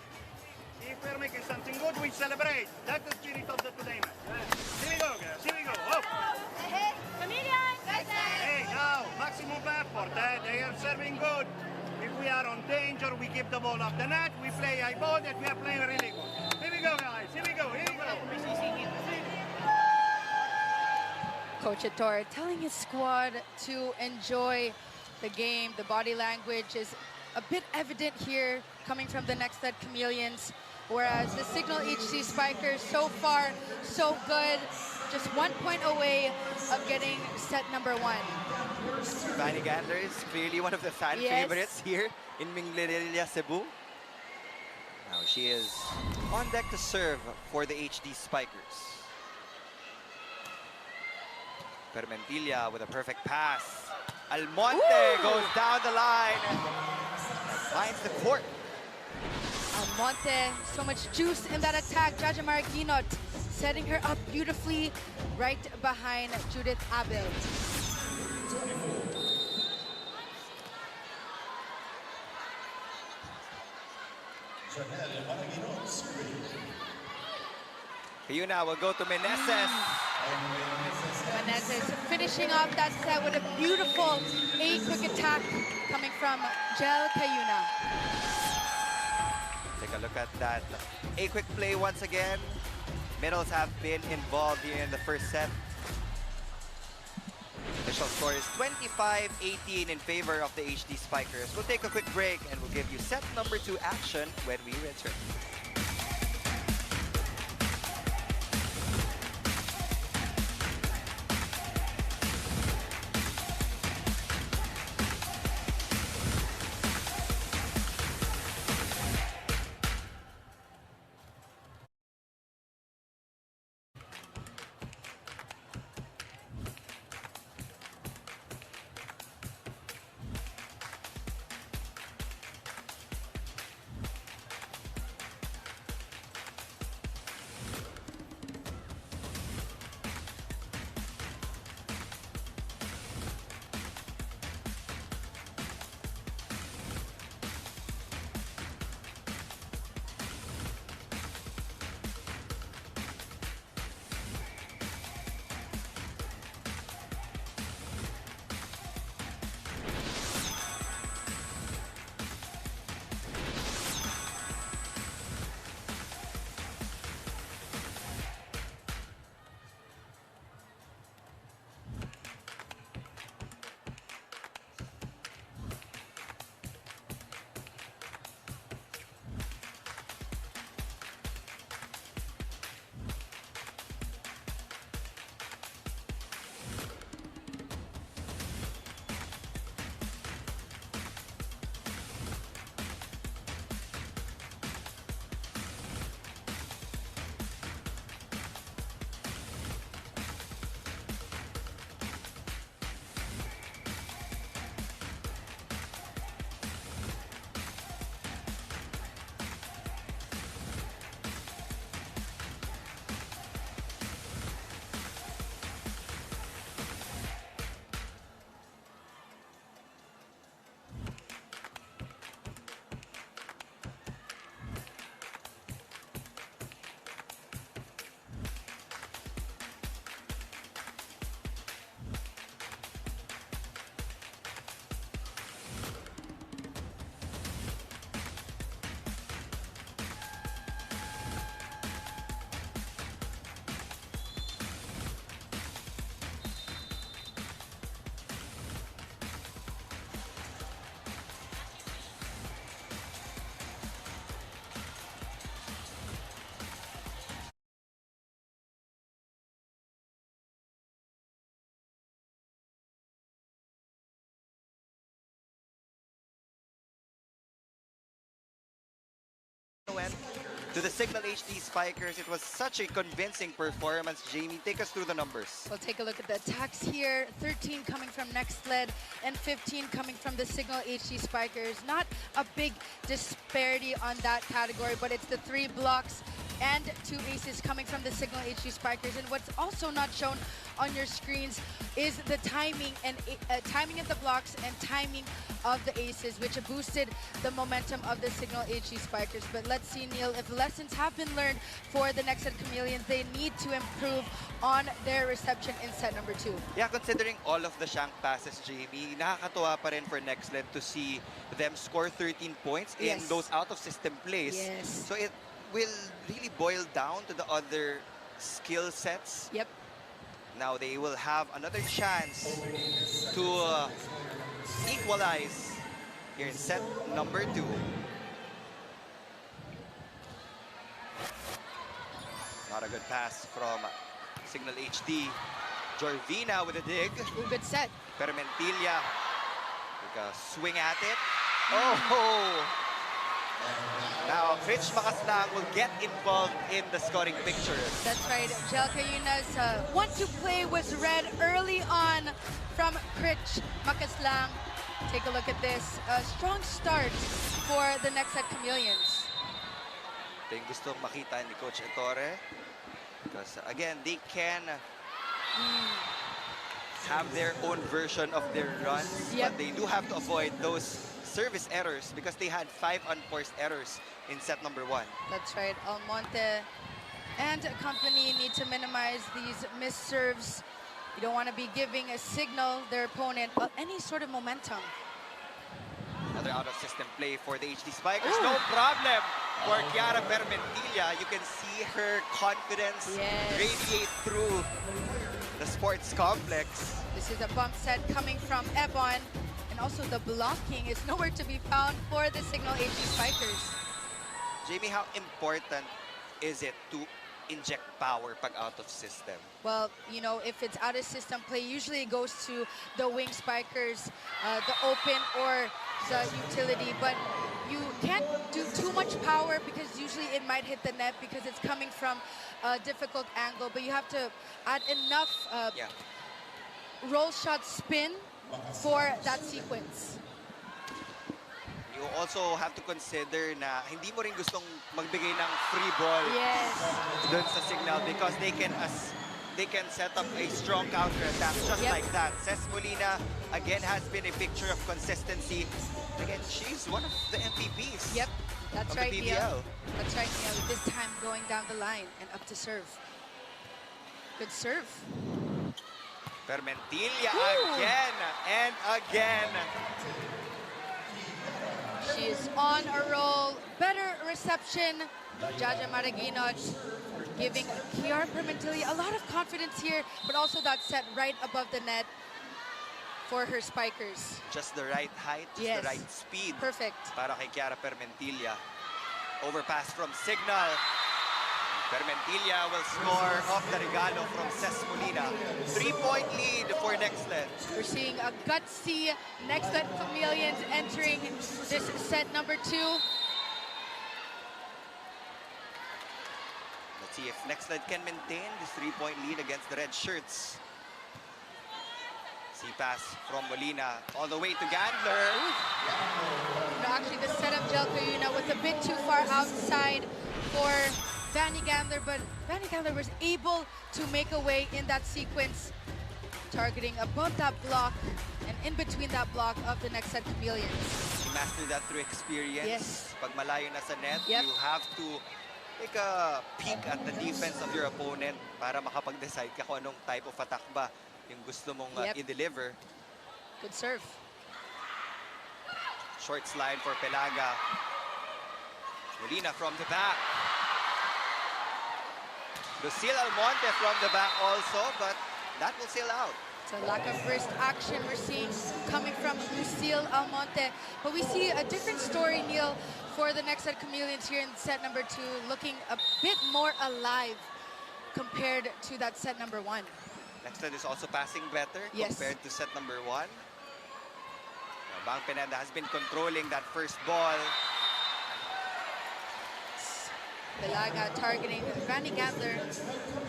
If we're making something good, we celebrate. That's the spirit of the today match. Here we go, girls. Here we go. Up. Hey, Chameleon! Hey, now, maximum effort. They are serving good. If we are on danger, we keep the ball off the net. We play high ball that we are playing really good. Here we go, guys. Here we go. Here we go. Coach Ettore telling his squad to enjoy the game. The body language is a bit evident here coming from the Nxled Chameleons, whereas the Cignal HD Spikers so far so good, just 1 point away of getting set number 1. Fanny Gander is clearly one of the fan favorites here in Nxled Cebu. Now she is on deck to serve for the HD Spikers. Permentilla with a perfect pass. Almonte goes down the line and finds the court. Almonte, so much juice in that attack. Jaja Marikino't setting her up beautifully right behind Judith Abel. Yuna will go to Meneses. Meneses finishing off that set with a beautiful quick attack coming from Jel Cayuna. Take a look at that quick play once again. Middles have been involved here in the first set. Official score is 25-18 in favor of the HD Spikers. We'll take a quick break and we'll give you set number 2 action when we return. Went to the Cignal HD Spikers. It was such a convincing performance. Jamie, take us through the numbers. We'll take a look at the attacks here. 13 coming from Nexled and 15 coming from the Cignal HD Spikers. Not a big disparity on that category, but it's the 3 blocks and 2 aces coming from the Cignal HD Spikers. And what's also not shown on your screens is the timing and timing of the blocks and timing of the aces, which boosted the momentum of the Cignal HD Spikers. But let's see, Neil, if lessons have been learned for the Nxled Chameleons, they need to improve on their reception in set number 2. Yeah, considering all of the shank passes, Jamie, nakakatuwa pa rin for Nexled to see them score 13 points in those out-of-system plays. Yes. So it will really boil down to the other skill sets. Yep. Now they will have another chance to equalize here in set number 2. Not a good pass from Cignal HD. Jorvina with a dig. Ooh, good set. Permentilla, take a swing at it. Oh! Now, Rich Makaslang will get involved in the scoring picture. That's right. Jelka Yuna's want to play was read early on from Rich Makaslang. Take a look at this. A strong start for the Nxled Chameleons. Ito yung gustong makita ni Coach Ettore. Because, again, they can have their own version of their runs. Yep. But they do have to avoid those service errors because they had 5 unforced errors in set number 1. That's right. Almonte and company need to minimize these missed serves. You don't want to be giving a signal their opponent any sort of momentum. Another out-of-system play for the HD Spikers. No problem for Kiara Permentilla. You can see her confidence radiate through the sports complex. This is a bump set coming from Ebon. And also the blocking is nowhere to be found for the Cignal HD Spikers. Jamie, how important is it to inject power pag out of system? Well, you know, if it's out of system play, usually it goes to the wing spikers, the open or the utility. But you can't do too much power because usually it might hit the net because it's coming from a difficult angle. But you have to add enough roll shot spin for that sequence. You also have to consider na hindi mo rin gustong magbigay ng free ball dun sa Cignal because they can set up a strong counter attack just like that. Ces Molina again has been a picture of consistency. Again, she's one of the MVPs. Yep, that's of right, the Neil. PVL. That's right, Neil. This time going down the line and up to serve. Good serve. Permentilla again and again. She is on a roll. Better reception. Jaja Maraguinot giving Kiara Permentilla a lot of confidence here, but also that set right above the net for her spikers. Just the right height, just the right speed. Perfect. Para kay Kiara Permentilla. Overpass from Cignal. Permentilla will score off the regalo from Ces Molina. 3-point lead for Nexled. We're seeing a gutsy Nxled Chameleons entering this set number 2. Let's see if Nexled can maintain this 3-point lead against the red shirts. See pass from Molina all the way to Gandler. No, actually, the setup, Jelka Yuna, was a bit too far outside for Vanny Gandler, but Vanny Gandler was able to make a way in that sequence, targeting above that block and in between that block of the Nxled Chameleons. You master that through experience. Yes. Pag malayo na sa net, Yep. you have to take a peek at the defense of your opponent para makapag-decide ka kung anong type of attack ba yung gusto mong i-deliver. Good serve. Short slide for Pelaga. Molina from the back. Lucille Almonte from the back also, but that will sail out. It's a lack of wrist action we're seeing coming from Lucille Almonte. But we see a different story, Neil, for the Nxled Chameleons here in set number 2, looking a bit more alive compared to that set number 1. Nexled is also passing better compared to set number 1. Bang Pineda has been controlling that first ball. Pelaga targeting Vanny Gandler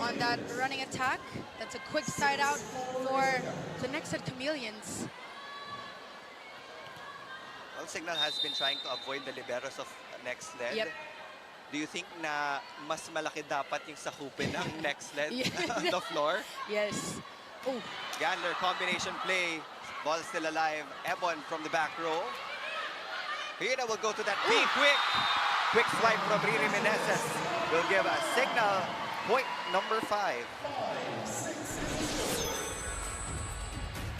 on that running attack. That's a quick side out for the Nxled Chameleons. Well, Cignal has been trying to avoid the liberos of Nexled. Yep. Do you think na mas malaki dapat yung sakupin ng Nexled on the floor? Yes. Oh. Gandler combination play. Ball still alive. Ebon from the back row. Hina will go to that big quick swipe from Riri Meneses. Will give a Cignal point number 5.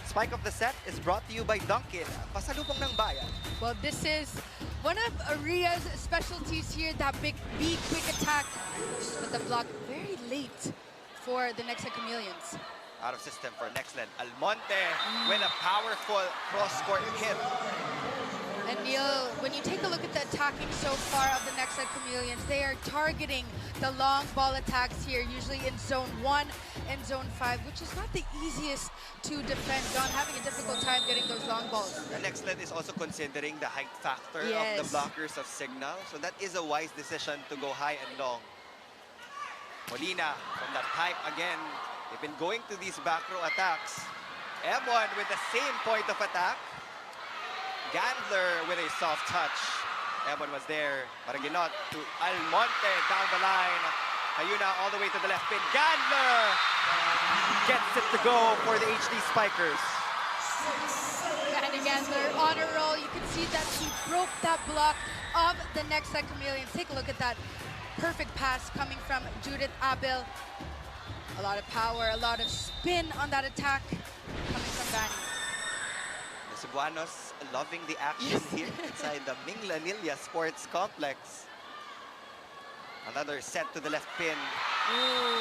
Spike of the set is brought to you by Dunkin. Pasalubong ng bayan. Well, this is one of Aria's specialties here, that big quick attack. But the block very late for the Nxled Chameleons. Out of system for Nexled. Almonte with a powerful cross-court hit. And Neil, when you take a look at the attacking so far of the Nxled Chameleons, they are targeting the long ball attacks here, usually in zone 1 and zone 5, which is not the easiest to defend. Don having a difficult time getting those long balls. And Nexled is also considering the height factor of the blockers of Cignal. So that is a wise decision to go high and long. Molina from that pipe again. They've been going to these back row attacks. M1 with the same point of attack. Gandler with a soft touch. M1 was there. Maraginot to Almonte down the line. Ayuna all the way to the left pin. Gandler gets it to go for the HD Spikers. And Gandler on a roll. You can see that he broke that block of the Nxled Chameleons. Take a look at that. Perfect pass coming from Judith Abel. A lot of power, a lot of spin on that attack coming from Bani. The Cebuanos loving the action here inside the Nxled Sports Complex. Another set to the left pin.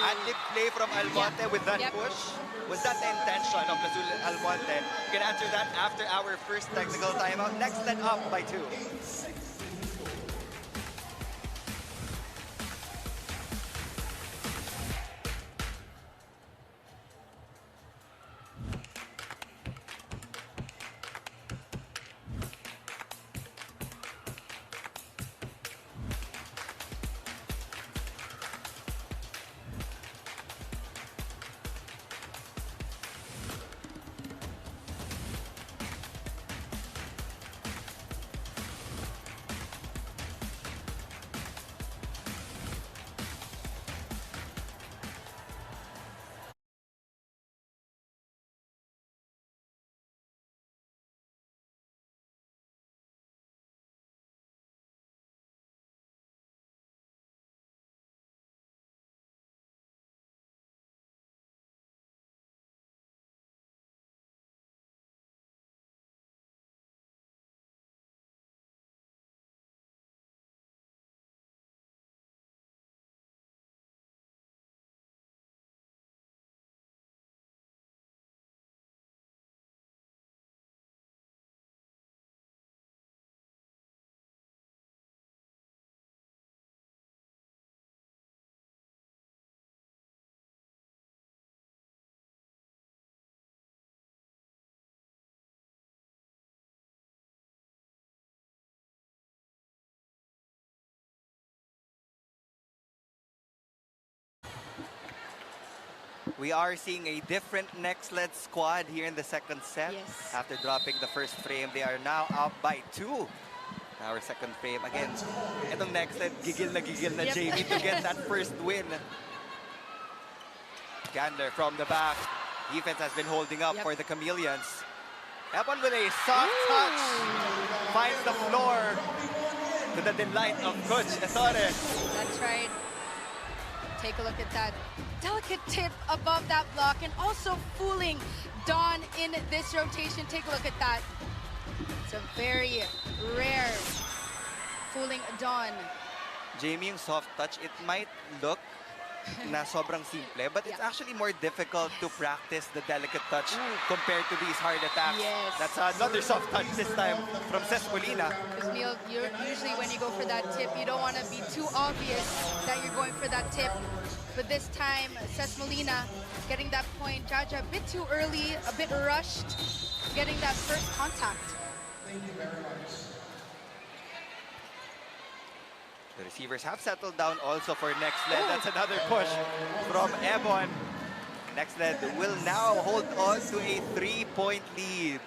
Ad-lib play from Almonte with that push. Was that the intention of Lazul Almonte? You can answer that after our first technical timeout. Nexled up by 2. We are seeing a different Nexled squad here in the second set. Yes. After dropping the first frame, they are now up by 2. Our second frame. Again, itong Nexled, gigil na Jamie to get that first win. Gandler from the back. Defense has been holding up for the Chameleons. Epon with a soft touch. Finds the floor to the delight of Coach Ettore. That's right. Take a look at that delicate tip above that block and also fooling Dawn in this rotation. Take a look at that. It's a very rare fooling Dawn. Jamie, yung soft touch, it might look na sobrang simple, but it's actually more difficult to practice the delicate touch compared to these hard attacks. Yes. That's another soft touch this time from Ces Molina. Because Neil, usually when you go for that tip, you don't want to be too obvious that you're going for that tip. But this time, Ces Molina getting that point. Jaja a bit too early, a bit rushed, getting that first contact. Thank you very much. The receivers have settled down also for Nexled. That's another push from Ebon. Nexled will now hold on to a 3-point lead.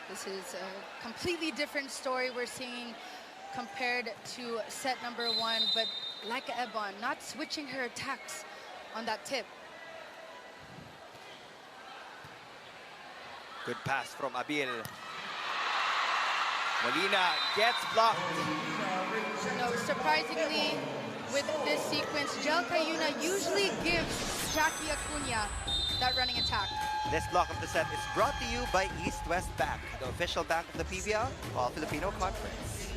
This is a completely different story we're seeing compared to set number 1, but like Ebon, not switching her attacks on that tip. Good pass from Abil. Molina gets blocked. No, surprisingly, with this sequence, Jel Cayuna usually gives Jackie Acuna that running attack. This block of the set is brought to you by East West Bank, the official bank of the PVL, All-Filipino Conference.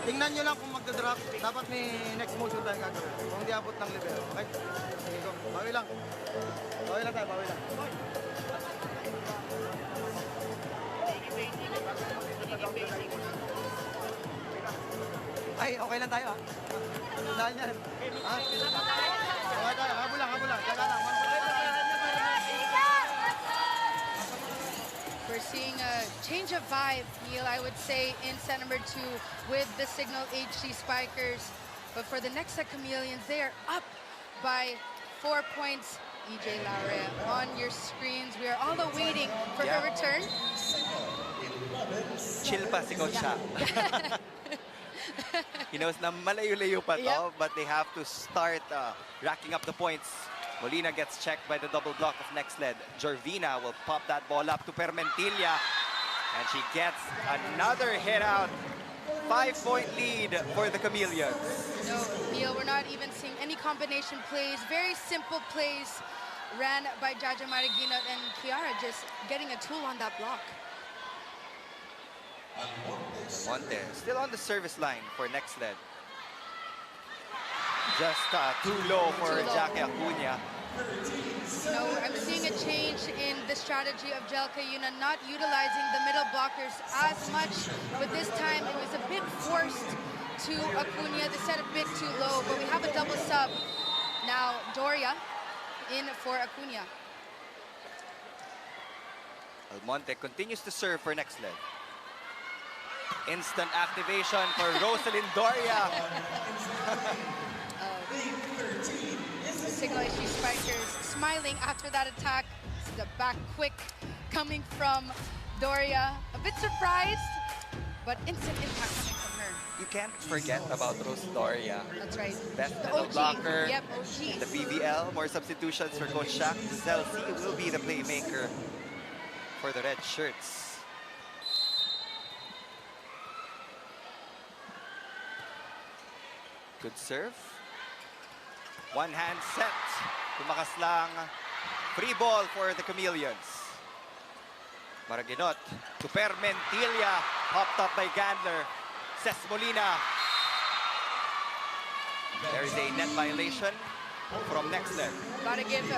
Tingnan nyo lang kung magdadrop. Dapat may next motion tayo gagawin. Kung hindi abot ng level. Okay? Sige, go. Bawi lang. Bawi lang tayo, bawi lang. Ay, okay lang tayo, ha? Dahil yan. Ha? Okay tayo, habol lang. Teka lang. We're seeing a change of vibe, Neil, I would say, in set number 2 with the Cignal HD Spikers. But for the Nxled Chameleons, they are up by 4 points. EJ Laurea on your screens. We are all waiting for her return. Chill pa si Coach Shaq. He knows na malayo-layo pa to, but they have to start racking up the points. Molina gets checked by the double block of Nexled. Jorvina will pop that ball up to Permentilla, and she gets another hit out. 5-point lead for the Chameleons. No, Neil, we're not even seeing any combination plays. Very simple plays ran by Jaja Maraguinot, and Kiara just getting a tool on that block. Monte still on the service line for Nexled. Just too low for Jackie Acuña. No, I'm seeing a change in the strategy of Jelka Yuna, not utilizing the middle blockers as much, but this time it was a bit forced to Acuña. They set a bit too low, but we have a double sub. Now Doria in for Acuña. Almonte continues to serve for Nexled. Instant activation for Rosalind Doria. Cignal HD Spikers smiling after that attack. The back quick coming from Doria. A bit surprised, but instant impact coming from her. You can't forget about Rose Doria. That's right. Best The middle OG. blocker. Yep, OG. The PVL, more substitutions for Coach Shaq. Zelsi will be the playmaker for the red shirts. Good serve. One hand set. Tumakas lang. Free ball for the Chameleons. Maraguinot to Permentilla. Popped up by Gandler. Ces Molina. There is a net violation from Nexled. Gotta give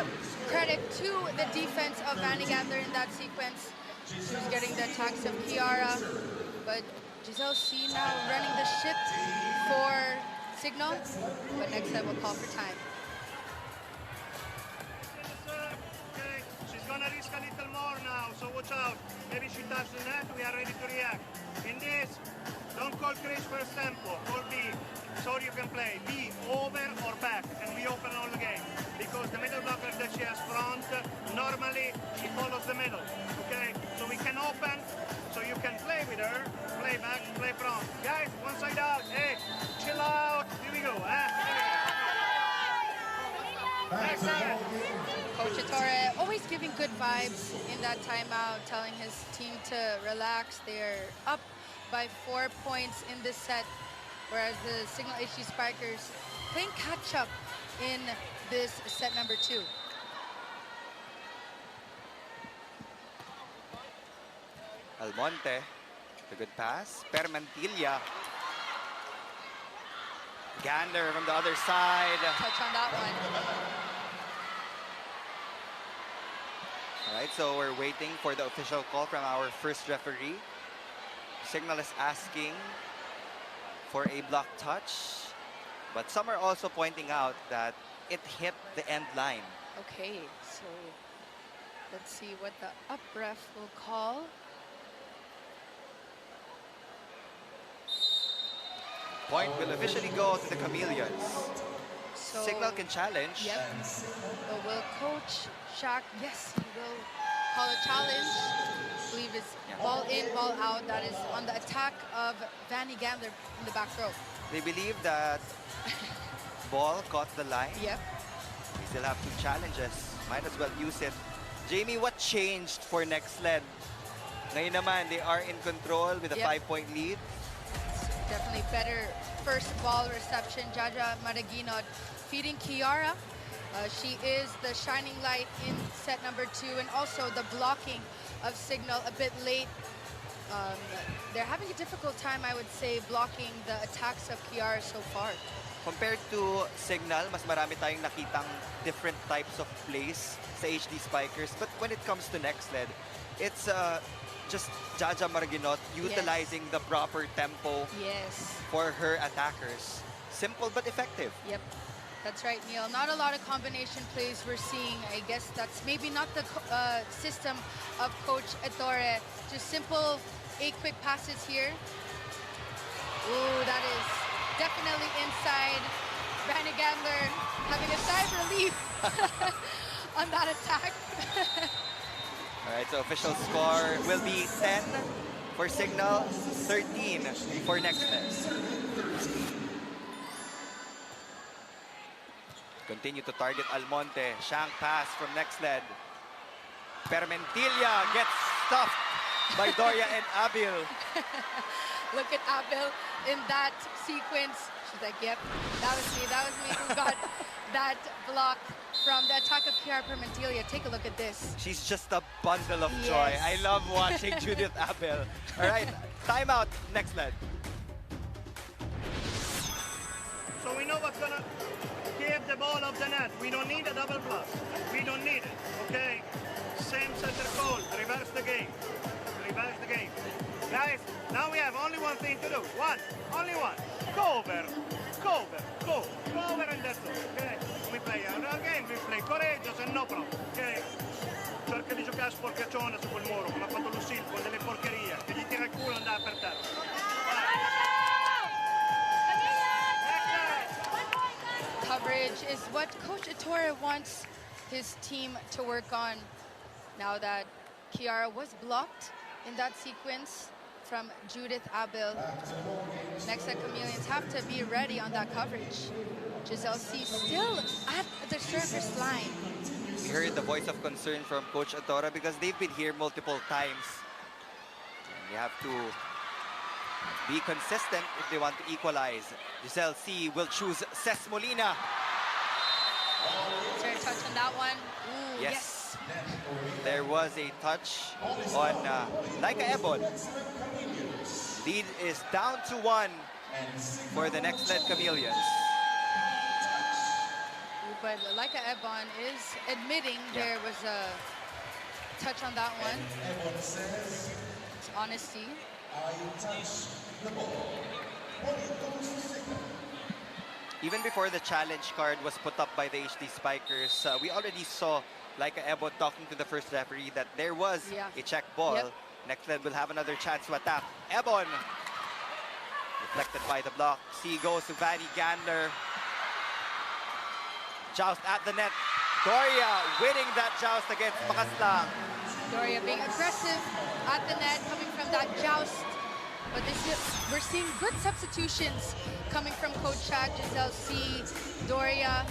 credit to the defense of Vanny Gandler in that sequence. She was getting the attacks of Kiara, but Giselle C now running the ship for Cignal, but Nexled will call for time. Okay, she's gonna risk a little more now, so watch out. Maybe she touched the net, we are ready to react. In this, don't call Chris first tempo, call B, so you can play B, over or back, and we open all the game. Because the middle blocker that she has front, normally she follows the middle, okay? So we can open, so you can play with her, play back, play front. Guys, one side out, hey, chill out, here we go, Coach Ettore always giving good vibes in that timeout, telling his team to relax. They're up by 4 points in this set, whereas the Cignal HD Spikers playing catch-up in this set number 2. Almonte, the good pass. Permentilla. Gander from the other side. Touch on that one. All right, so we're waiting for the official call from our first referee. Cignal is asking for a block touch, but some are also pointing out that it hit the end line. Okay, so let's see what the up ref will call. Point will officially go to the Chameleons. So, Cignal can challenge. Yep. But will Coach Shaq, yes, he will call a challenge. I believe it's ball in, ball out. That is on the attack of Vanny Gandler in the back row. They believe that ball caught the line. Yep. We still have 2 challenges. Might as well use it. Jamie, what changed for Nexled? Ngayon naman, they are in control with a 5-point lead. Definitely better first ball reception. Jaja Maraguinot feeding Kiara. She is the shining light in set number 2, and also the blocking of Cignal a bit late. They're having a difficult time, I would say, blocking the attacks of Kiara so far. Compared to Cignal, mas marami tayong nakitang different types of plays sa HD Spikers. But when it comes to Nexled, it's just Jaja Marginot utilizing the proper tempo Yes. for her attackers. Simple but effective. Yep. That's right, Neil. Not a lot of combination plays we're seeing. I guess that's maybe not the system of Coach Ettore. Just simple 8 quick passes here. Ooh, that is definitely inside. Brandy Gandler having a sigh of relief on that attack. All right, so official score will be 10 for Cignal, 13 for Nexled. Continue to target Almonte. Shank pass from Nexled. Permentilla gets stuffed by Doria and Abil. Look at Abil in that sequence. She's like, yep, that was me who got that block from the attack of Kiara Permentilla. Take a look at this. She's just a bundle of joy. I love watching Judith Abil. All right, timeout, Nexled. So we know what's gonna keep the ball off the net. We don't need a double plus. We don't need it, okay? Same center call, reverse the game. Reverse the game. Guys, now we have only one thing to do. Only one. Cover, and that's all, okay? We play again, we play courageous and no problem, okay? Cerca di giocare sporcaccione su quel muro, come ha fatto Lucille con delle porcherie, che gli tira il culo e andava per terra. Coverage is what Coach Ettore wants his team to work on. Now that Kiara was blocked in that sequence from Judith Abil, Nxled Chameleons have to be ready on that coverage. Giselle C still at the service line. We heard the voice of concern from Coach Ettore because they've been here multiple times. And you have to be consistent if they want to equalize. Giselle C will choose Ces Molina. Is there a touch on that one? Ooh, yes. There was a touch on Laika Ebon. Lead is down to 1 for the Nxled Chameleons. But Laika Ebon is admitting there was a touch on that one. It's honesty. Even before the challenge card was put up by the HD Spikers, we already saw Laika Ebon talking to the first referee that there was a check ball. Yep. Nexled will have another chance to attack. Ebon deflected by the block. C goes to Vanny Gandler. Joust at the net. Doria winning that joust against Makaslang. Doria being aggressive at the net, coming from that joust. But we're seeing good substitutions coming from Coach Chad, Giselle C, Doria,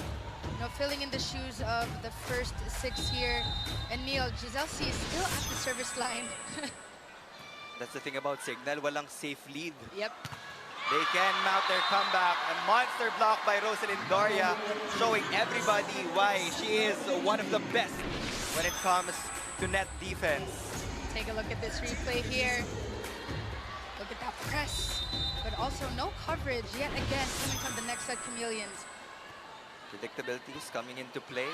filling in the shoes of the first 6 here. And Neil, Giselle C is still at the service line. That's the thing about Cignal, walang safe lead. Yep. They can mount their comeback. A monster block by Rosalind Doria, showing everybody why she is one of the best when it comes to net defense. Take a look at this replay here. Look at that press, but also no coverage yet again coming from the Nxled Chameleons. Predictability is coming into play.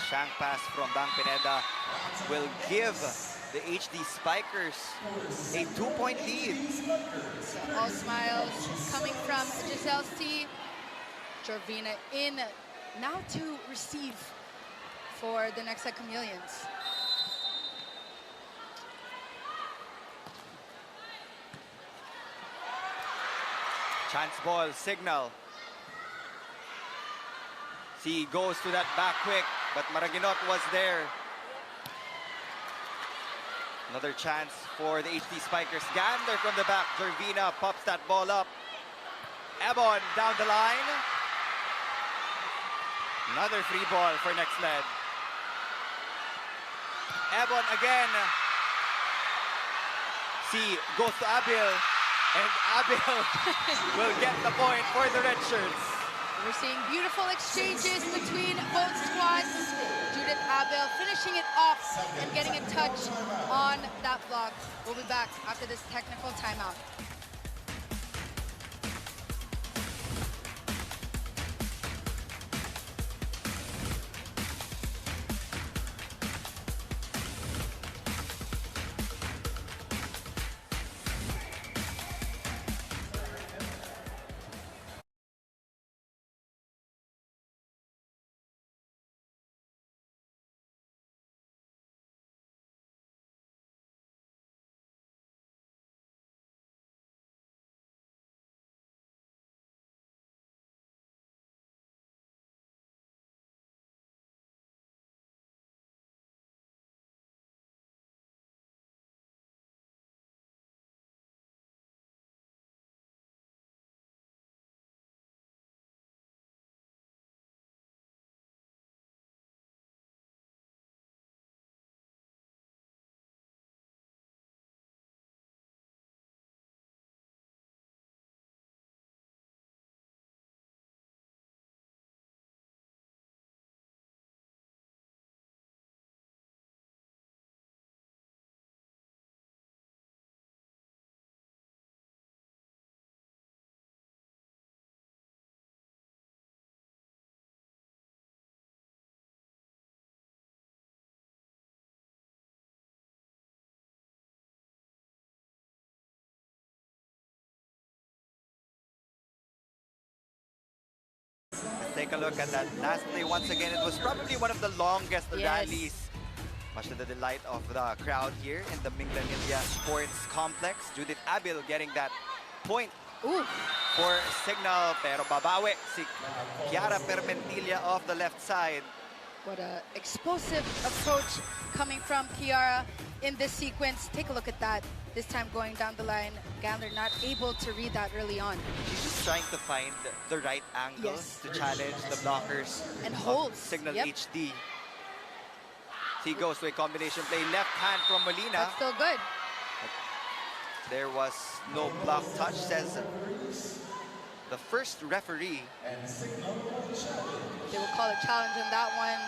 Shank pass from Bang Pineda will give the HD Spikers a 2-point lead. So all smiles coming from Giselle C. Jorvina in now to receive for the Nxled Chameleons. Chance ball, Cignal. C goes to that back quick, but Maraginot was there. Another chance for the HD Spikers. Gander from the back. Jorvina pops that ball up. Ebon down the line. Another free ball for Nexled. Ebon again. C goes to Abil. And Abil will get the point for the red shirts. We're seeing beautiful exchanges between both squads. Judith Abil finishing it off and getting a touch on that block. We'll be back after this technical timeout. take a look at that last play once again. It was probably one of the longest Yes. rallies. Much to the delight of the crowd here in the Nxled Sports Complex. Judith Abil getting that point Ooh. for Cignal, pero babawi si Kiara Permentilla off the left side. What a explosive approach coming from Kiara in this sequence. Take a look at that. This time going down the line. Gandler not able to read that early on. She's just trying to find the right angles Yes. to challenge the blockers And of holds. Cignal Yep. HD. He goes to a combination play, left hand from Molina. That's still good. There was no block touch, says the first referee. They will call a challenge on that one.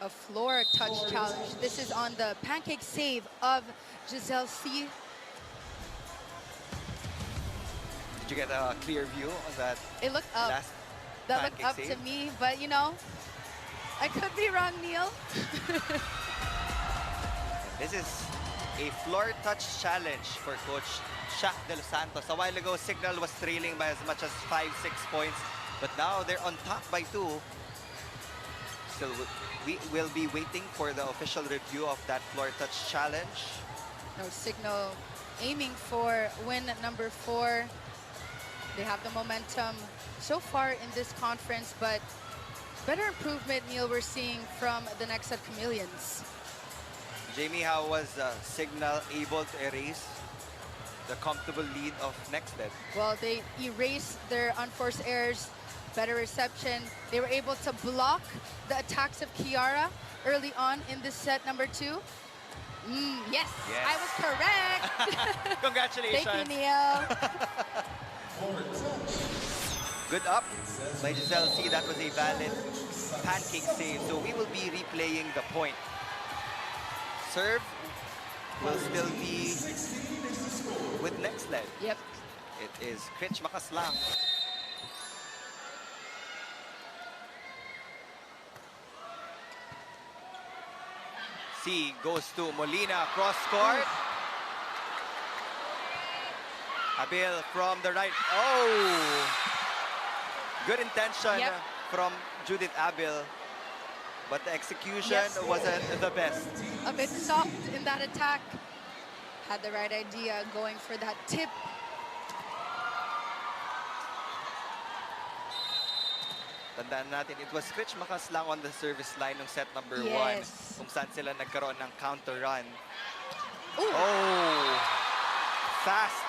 A floor touch challenge. This is on the pancake save of Giselle C. Did you get a clear view of that It looked up. last That looked pancake up to save? me, but you know, I could be wrong, Neil. This is a floor touch challenge for Coach Shaq De Los Santos. A while ago, Cignal was trailing by as much as 5-6 points, but now they're on top by 2. Still, we will be waiting for the official review of that floor touch challenge. No, Cignal aiming for win number 4. They have the momentum so far in this conference, but better improvement, Neil, we're seeing from the Nxled Chameleons. Jamie, how was Cignal able to erase the comfortable lead of Nexled? Well, they erased their unforced errors, better reception. They were able to block the attacks of Kiara early on in this set number 2. Yes, Yes. I was correct. Congratulations. Thank you, Neil. Good up by Giselle C. That was a valid pancake save. So we will be replaying the point. Serve will still be with Nexled. Yep. It is Critch Makaslang. C goes to Molina, cross court. Abil from the right. Oh! Good intention Yep. from Judith Abil, but the execution Yes. wasn't the best. A bit soft in that attack. Had the right idea going for that tip. Tandaan natin, it was Critch Makaslang on the service line ng set number 1, Yes. kung saan sila nagkaroon ng counter run. Ooh. Oh! Fast,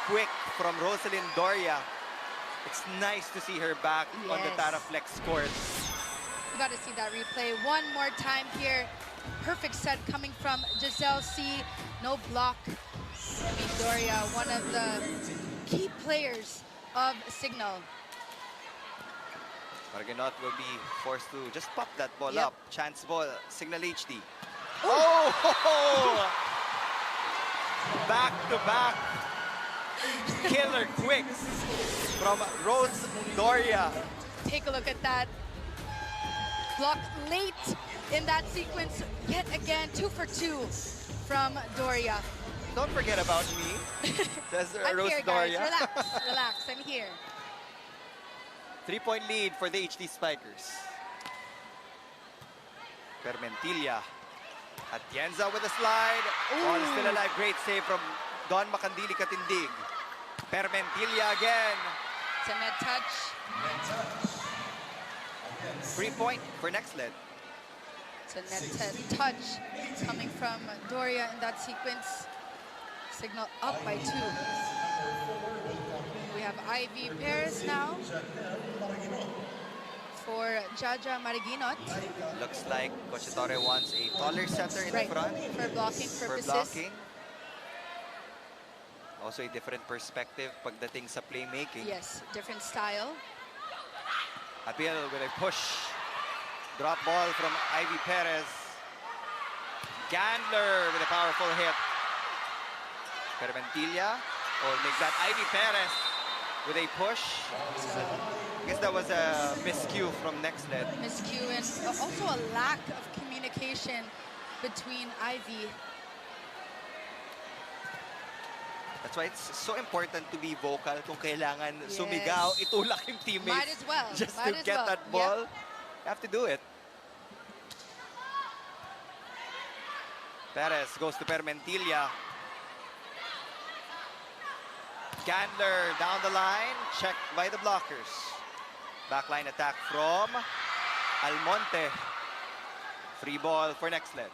quick from Rosalind Doria. It's nice to see her back on the Yes. Taraflex court. You got to see that replay one more time here. Perfect set coming from Giselle C. No block. I mean, Doria, one of the key players of Cignal. Marginot will be forced to just pop that ball Yep. up. Chance ball, Cignal HD. Oh! Back-to-back killer quicks from Rose Doria. Take a look at that. Block late in that sequence. Yet again, 2 for 2 from Doria. Don't forget about me, says I'm Rose here, guys. Doria. Relax, relax. I'm here. 3-point lead for the HD Spikers. Permentilla. Atienza with a slide. Ball is still alive. Great save from Don Macandili Katindig. Permentilla again. It's a net touch. 3-point for Nexled. It's a net touch coming from Doria in that sequence. Cignal up by 2. We have Ivy Perez now for Jaja Mariginot. Looks like Coach Torre wants a taller center in Right, the front. for blocking For purposes. blocking. Also a different perspective pagdating sa playmaking. Yes, different style. Appeal with a push. Drop ball from Ivy Perez. Gandler with a powerful hit. Permentilla makes that Ivy Perez with a push. I guess that was a miscue from Nexled. Miscue and also a lack of communication between Ivy. At That's why it's so important to be vocal kung kailangan sumigaw, itulak yung teammates. Might as well. Just Might to as get well. that ball. You have to do it. Perez goes to Permentilla. Gandler down the line, checked by the blockers. Backline attack from Almonte. Free ball for Nexled.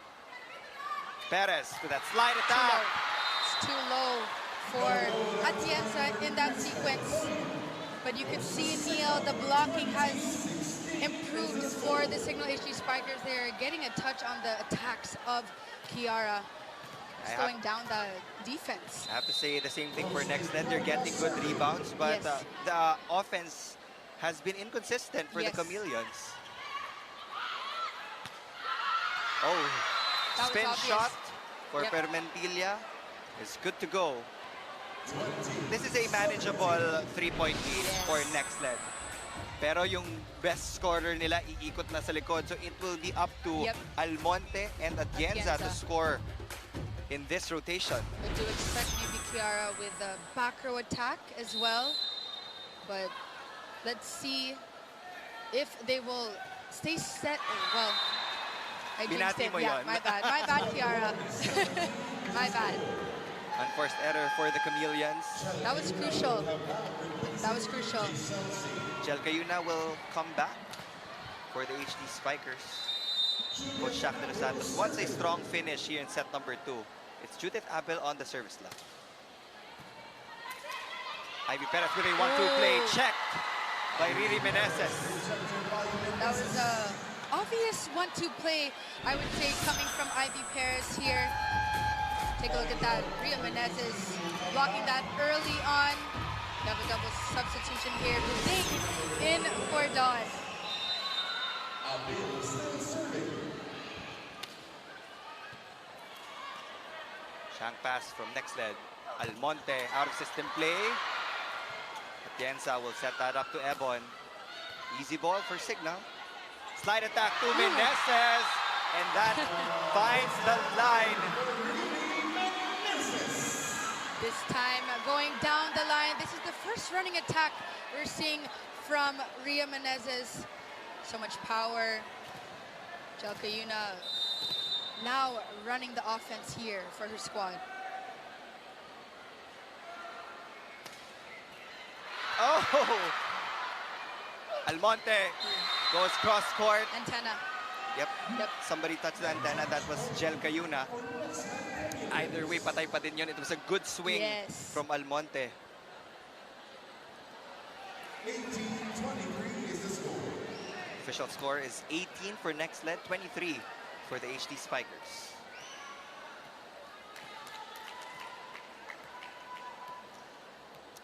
Perez with that slide attack. It's too low for Atienza in that sequence. But you can see, Neil, the blocking has improved for the Cignal HD Spikers. They're getting a touch on the attacks of Kiara, slowing down the defense. I have to say the same thing for Nexled. They're getting good rebounds, but the offense has been inconsistent for the Chameleons. Oh, spin shot for Permentilla is good to go. This is a manageable 3-point lead for Nexled. Pero yung best scorer nila iikot na sa likod. So it will be up to Almonte and Atienza to score in this rotation. I do expect maybe Kiara with a back row attack as well. But let's see if they will stay set. Well, I jinxed it. Yeah, my bad. My bad, Kiara. My bad. Unforced error for the Chameleons. That was crucial. That was crucial. Jelcayuna will come back for the HD Spikers. Coach Shaq de los Santos wants a strong finish here in set number 2. It's Judith Abel on the service line. Ivy Perez with a 1-2 play checked by Riri Meneses. That was a obvious 1-2 play, I would say, coming from Ivy Perez here. Take a look at that. Ria Meneses blocking that early on. Double substitution here. Buding in for Dawn. Shank pass from Nexled. Almonte out of system play. Atienza will set that up to Ebon. Easy ball for Cignal. Slide attack to Meneses. And that finds the line. This time going down the line. This is the first running attack we're seeing from Ria Meneses. So much power. Jelcayuna now running the offense here for her squad. Oh! Almonte goes cross court. Antenna. Yep. Somebody touched the antenna. That was Jelcayuna. Either way, patay pa din yun. It was a good swing from Almonte. 18-23 is the score. Official score is 18 for Nexled, 23 for the HD Spikers.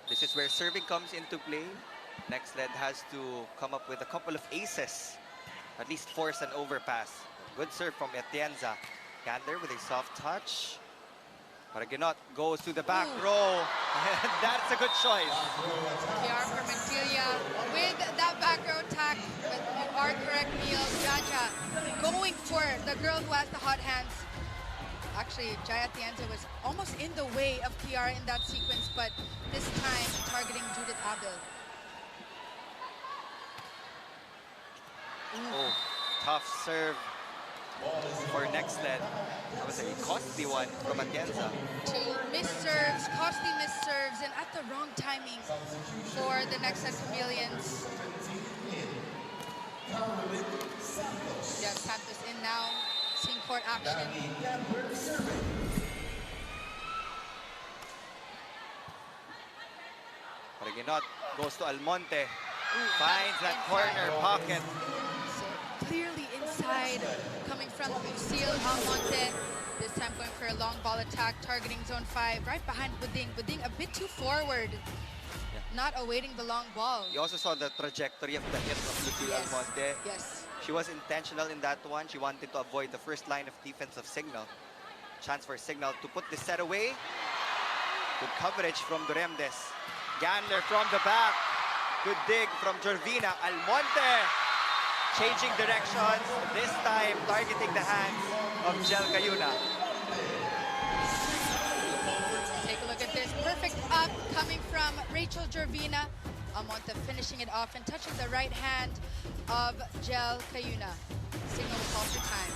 This is where serving comes into play. Nexled has to come up with a couple of aces. At least force an overpass. Good serve from Atienza. Gandler with a soft touch. Paraginot goes to the back row. And that's a good choice. Kiara Permentilla with that back row attack. But you are correct, Neil. Jaja going for the girl who has the hot hands. Actually, Jaya Atienza was almost in the way of Kiara in that sequence, but this time targeting Judith Abel. Oh, tough serve for Nexled. That was a costly one from Atienza. Two missed serves, costly missed serves, and at the wrong timing for the Nxled Chameleons. Yeah, Santos in now, seeing court action. Paraginot goes to Almonte. Finds that corner pocket. Clearly inside, coming from Lucille Almonte. This time going for a long ball attack, targeting zone 5, right behind Buding. Buding a bit too forward, not awaiting the long ball. You also saw the trajectory of the hit of Lucille Almonte. Yes. She was intentional in that one. She wanted to avoid the first line of defense of Cignal. Chance for Cignal to put the set away. Good coverage from Duremdes. Gandler from the back. Good dig from Jorvina. Almonte changing directions. This time targeting the hands of Jelcayuna. Take a look at this. Perfect Rachel Jorvina. Almonte finishing it off and touching the right hand of Jel Cayuna. Cignal will call for time.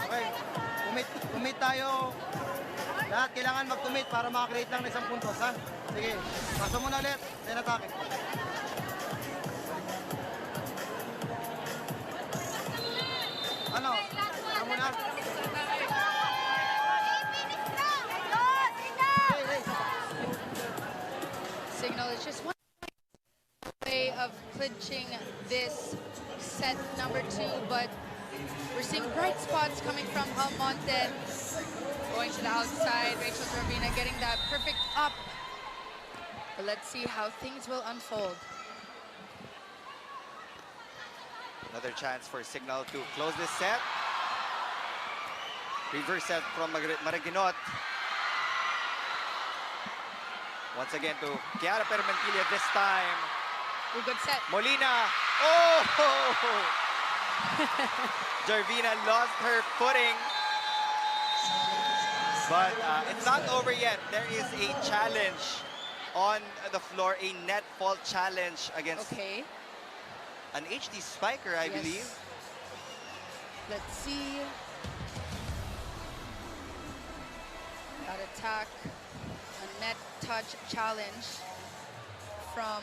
Okay, commit tayo. Lahat kailangan mag-commit para makakreate lang ng isang puntos, ha? Sige, paso muna ulit, then atake. Ano? Ano muna? Cignal is just one way of clinching this set number 2, but we're seeing bright spots coming from Almonte. Going to the outside, Rachel Jorvina getting that perfect up. But let's see how things will unfold. Another chance for Cignal to close this set. Reverse set from Maraginot. Once again to Chiara Permentilla this time. Ooh, good set. Molina. Oh! Jorvina lost her footing. But it's not over yet. There is a challenge on the floor, a net fault challenge against an HD Spiker, I believe. Let's see. That attack, a net touch challenge from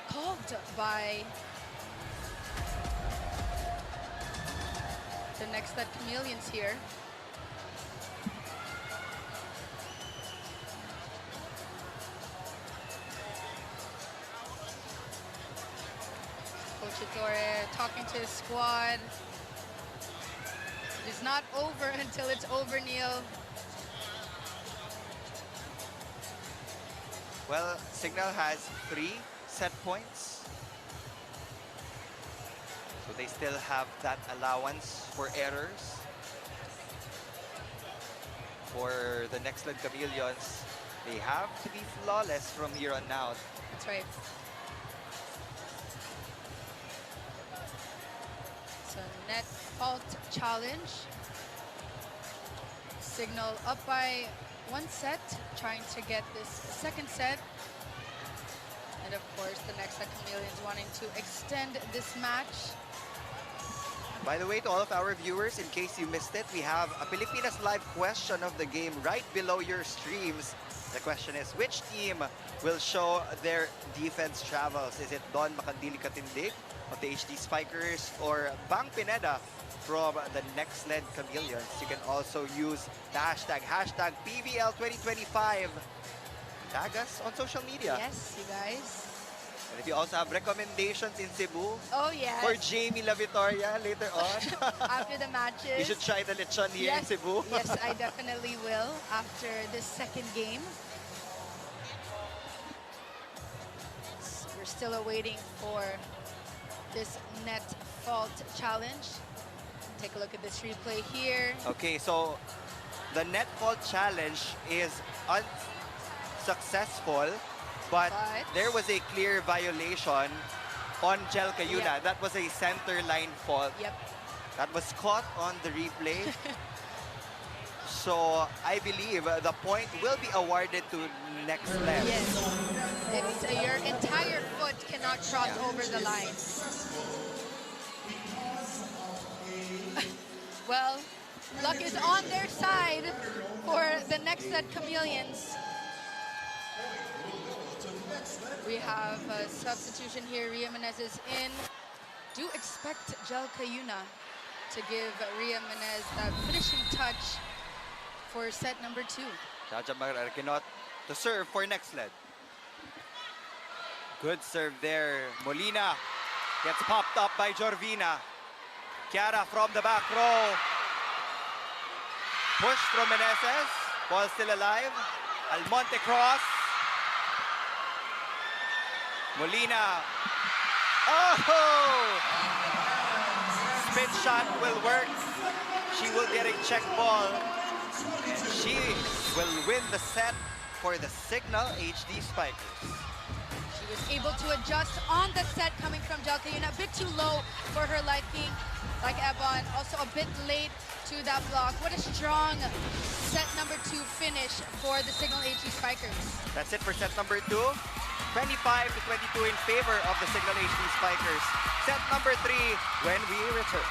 called by the Nxled Chameleons here. Coach Ettore talking to his squad. It's not over until it's over, Neil. Well, Cignal has 3 set points. So they still have that allowance for errors. For the Nxled Chameleons, they have to be flawless from here on out. That's right. It's a net fault challenge. Cignal up by 1 set, trying to get this second set. And of course, the Nxled Chameleons wanting to extend this match. By the way, to all of our viewers, in case you missed it, we have a Pilipinas Live question of the game right below your streams. The question is, which team will show their defense travels? Is it Don Makandili Katindig of the HD Spikers or Bang Pineda from the Nexled Chameleons? You can also use the hashtag PVL2025. Tag us on social media. Yes, you guys. And if you also have recommendations in Cebu Oh, yes. for Jamie La Victoria later on, After the matches. you should try the lechon here in Cebu. Yes, I definitely will after this second game. So we're still awaiting for this net fault challenge. Take a look at this replay here. Okay, so the net fault challenge is unsuccessful, but there was a clear violation on Jel Cayuna. Yep. That was a center line fault. Yep. That was caught on the replay. So I believe the point will be awarded to Nexled. Yes. It's, your entire foot cannot cross over the line. Well, luck is on their side for the Nxled Chameleons. We have a substitution here. Ria Menez is in. Do expect Jel Cayuna to give Ria Menez that finishing touch for set number 2. Jaja Maraginot to serve for Nexled. Good serve there. Molina gets popped up by Jorvina. Chiara from the back row. Push from Meneses. Ball still alive. Almonte cross. Molina. Oh! Spin shot will work. She will get a check ball. She will win the set for the Cignal HD Spikers. She was able to adjust on the set coming from Jel Cayuna. A bit too low for her liking, like Ebon. Also a bit late to that block. What a strong set number 2 finish. finish for the Cignal HD Spikers. That's it for set number 2. 25-22 in favor of the Cignal HD Spikers. Set number 3 when we return.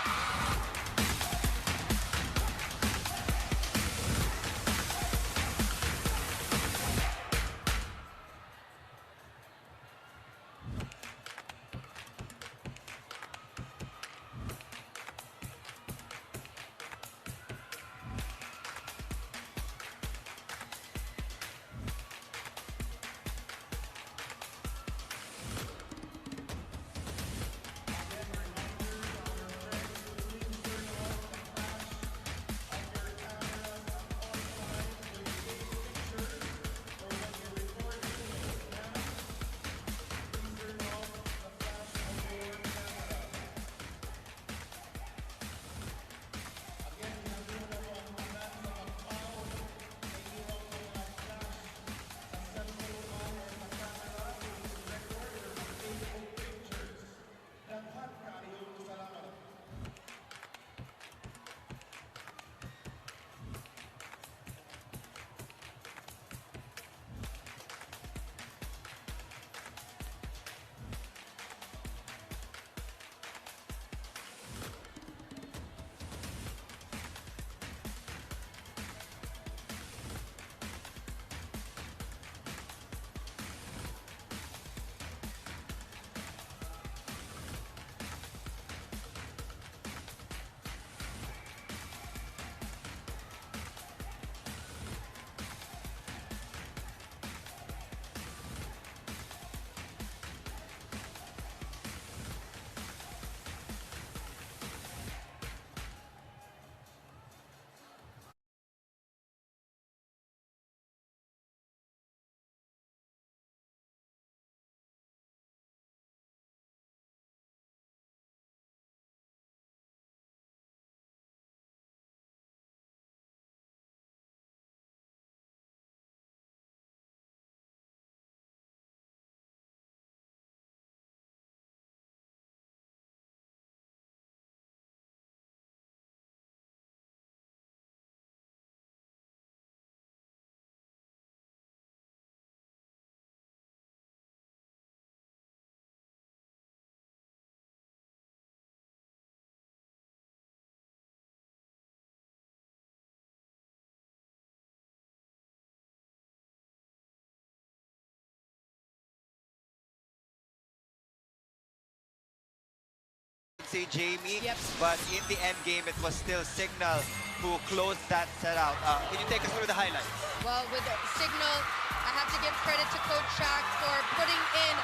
Say Jamie, but in the end game it was still Cignal who closed that set out. Can you take us through the highlights? Well, with Cignal, I have to give credit to Coach Shaq for putting in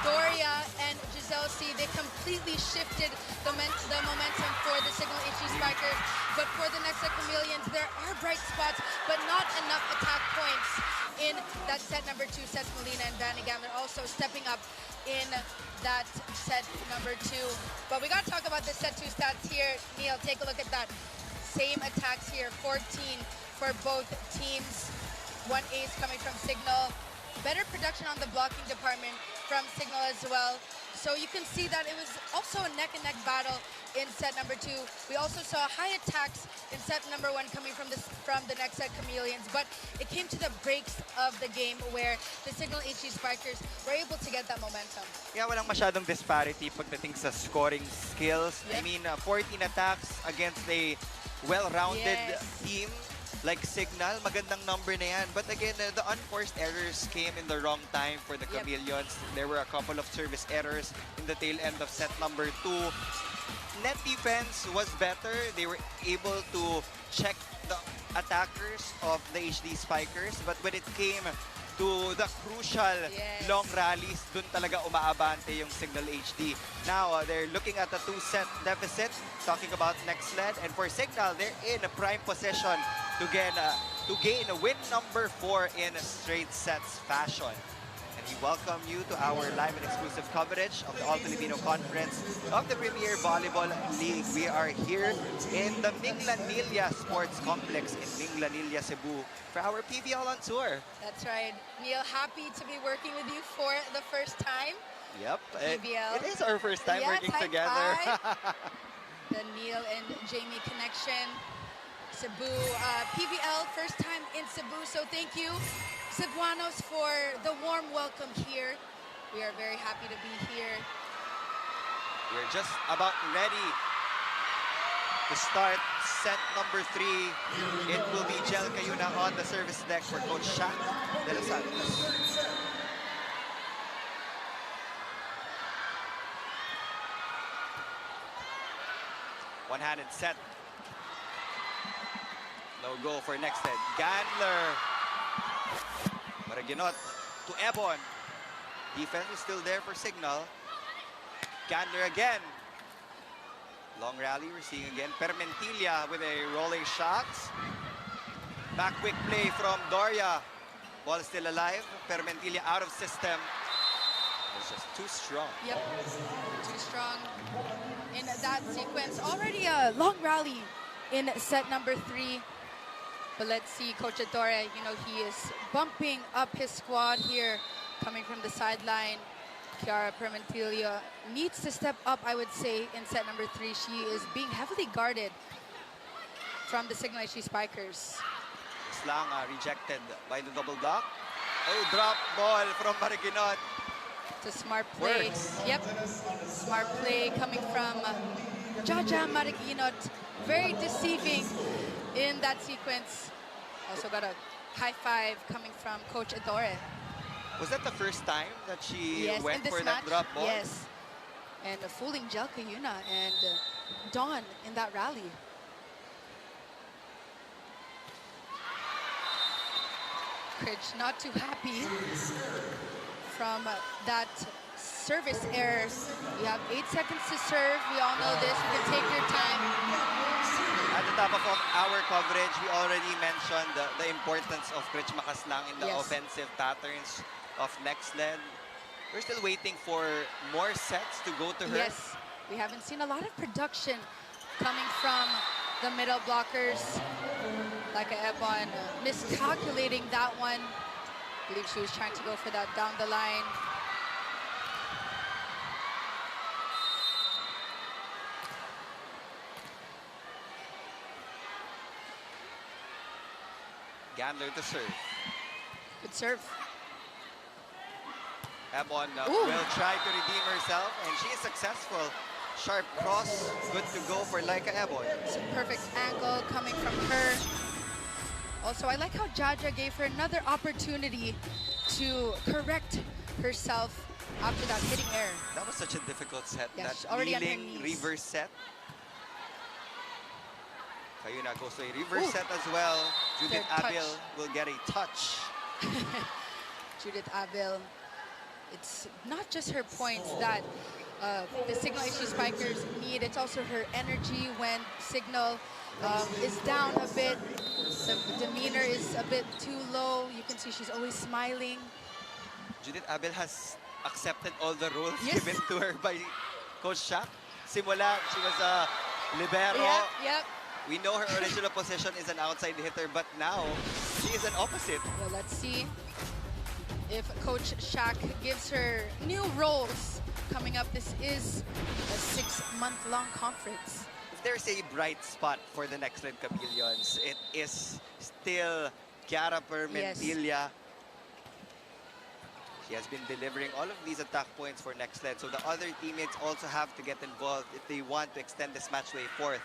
Doria and Giselle C. They completely shifted the momentum for the Cignal HD Spikers. But for the Nxled Chameleons, there are bright spots, but not enough attack points in that set number 2. Seth Molina and Danny Gamler also stepping up in that set number 2. But we got to talk about the set 2 stats here. Neil, take a look at that. Same attacks here, 14 for both teams. 1 ace coming from Cignal. Better production on the blocking department from Cignal as well. So you can see that it was also a neck-and-neck battle in set number 2. We also saw high attacks in set number 1 coming from the Nxled Chameleons, but it came to the breaks of the game where the Cignal HD Spikers were able to get that momentum. Yeah, walang masyadong disparity pagdating sa scoring skills. I mean, 14 attacks against a well-rounded team like Cignal, magandang number na yan. But again, the unforced errors came in the wrong time for the Chameleons. There were a couple of service errors in the tail end of set number 2. Net defense was better. They were able to check the attackers of the HD Spikers. But when it came to the crucial long rallies, dun talaga umaabante yung Cignal HD. Now, they're looking at a 2-set deficit, talking about Nexled. And for Cignal, they're in a prime possession to gain a win number 4 in a straight sets fashion. And we welcome you to our live and exclusive coverage of the All-Filipino Conference of the Premier Volleyball League. We are here in the Nxled Sports Complex in Nxled, Cebu for our PVL on tour. That's right. Neil, happy to be working with you for the first time. Yep. PVL. It is our first time working together. The Neil and Jamie connection. Cebu, PVL, first time in Cebu. So thank you, Cebuanos, for the warm welcome here. We are very happy to be here. We're just about ready to start set number 3. It will be Jel Cayuna on the service deck for Coach Shaq de los Santos. One-handed set. No go for Nexled. Gandler. Maraginot to Ebon. Defense is still there for Cignal. Gandler again. Long rally, we're seeing again. Permentilla with a rolling shot. Back quick play from Doria. Ball still alive. Permentilla out of system. It's just too strong. Yep, too strong in that sequence. Already a long rally in set number 3. But let's see, Coach Adore, you know, he is bumping up his squad here, coming from the sideline. Kiara Permentilla needs to step up, I would say, in set number 3. She is being heavily guarded from the Cignal HD Spikers. Slang rejected by the double block. Oh, drop ball from Maraginot. It's a smart play. Works. Yep, smart play coming from Jaja Maraginot. Very deceiving in that sequence. Also got a high five coming from Coach Adore. Was that the first time that she Yes, went in this for match, that drop ball? yes. And fooling Jel Cayuna and Dawn in that rally. Cridge not too happy from that service error. You have 8 seconds to serve. We all know this. You can take your time. At the top of our coverage, we already mentioned the importance of Cridge Makaslang in the Yes. offensive patterns of Nexled. We're still waiting for more sets to go to her. Yes, we haven't seen a lot of production coming from the middle blockers. Like Ebon miscalculating that one. I believe she was trying to go for that down the line. Gandler to serve. Good serve. Ebon Ooh. will try to redeem herself, and she is successful. Sharp cross, good to go for Laika Ebon. It's a perfect angle coming from her. Also, I like how Jaja gave her another opportunity to correct herself after that hitting error. That was such a difficult set. Yeah, that she's already on her kneeling knees. reverse set. Cayuna goes to a reverse Ooh. set as well. Judith Third touch. Abil will get a touch. Judith Abil. It's not just her points that the Cignal HD Spikers need. It's also her energy when Cignal is down a bit. The demeanor is a bit too low. You can see she's always smiling. Judith Abil has accepted all the roles Yes. given to her by Coach Shaq. Simula, she was a libero. Yep. We know her original position is an outside hitter, but now she is an opposite. Well, let's see if Coach Shaq gives her new roles coming up. This is a 6-month-long conference. If there's a bright spot for the Nexled Chameleons, it is still Chiara Permentilla. She has been delivering all of these attack points for Nexled, so the other teammates also have to get involved if they want to extend this match to a 4th.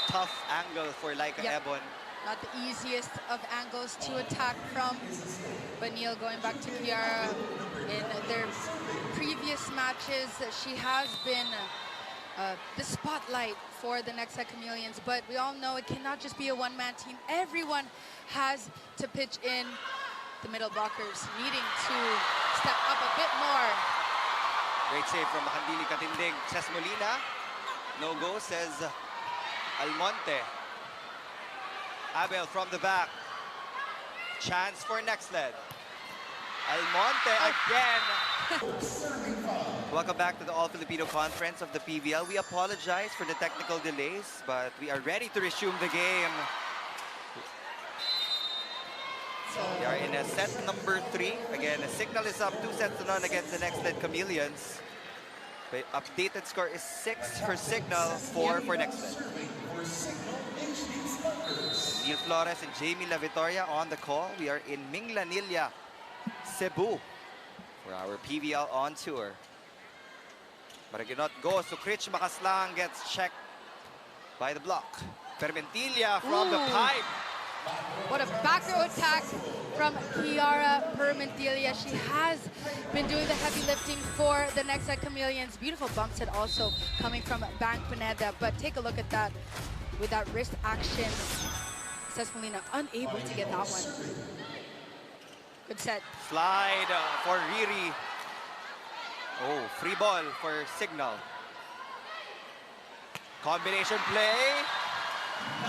Tough angle for Laika Yep. Ebon. Not the easiest of angles to attack from. But Neil, going back to Kiara, in their previous matches, she has been the spotlight for the Nxled Chameleons. But we all know it cannot just be a one-man team. Everyone has to pitch in. The middle blockers needing to step up a bit more. Great save from Makandili Katindig. Says Molina. No go, says Almonte. Abel from the back. Chance for Nexled. Almonte again. Welcome back to the All-Filipino Conference of the PVL. We apologize for the technical delays, but we are ready to resume the game. We are in a set number 3. Again, Cignal is up 2 sets to none against the Nexled Chameleons. The updated score is 6 for Cignal, 4 for Nexled. Neil Flores and Jamie La Victoria on the call. We are in Minglanilla, Cebu for our PVL on tour. Maraginot goes to Critch Makaslang, gets checked by the block. Permentilla from the pipe. What a back row attack from Kiara Permentilla. She has been doing the heavy lifting for the Nxled Chameleons. Beautiful bump set also coming from Bank Pineda. But take a look at that with that wrist action. Cesc Molina unable to get that one. Good set. Slide for Riri. Oh, free ball for Cignal. Combination play.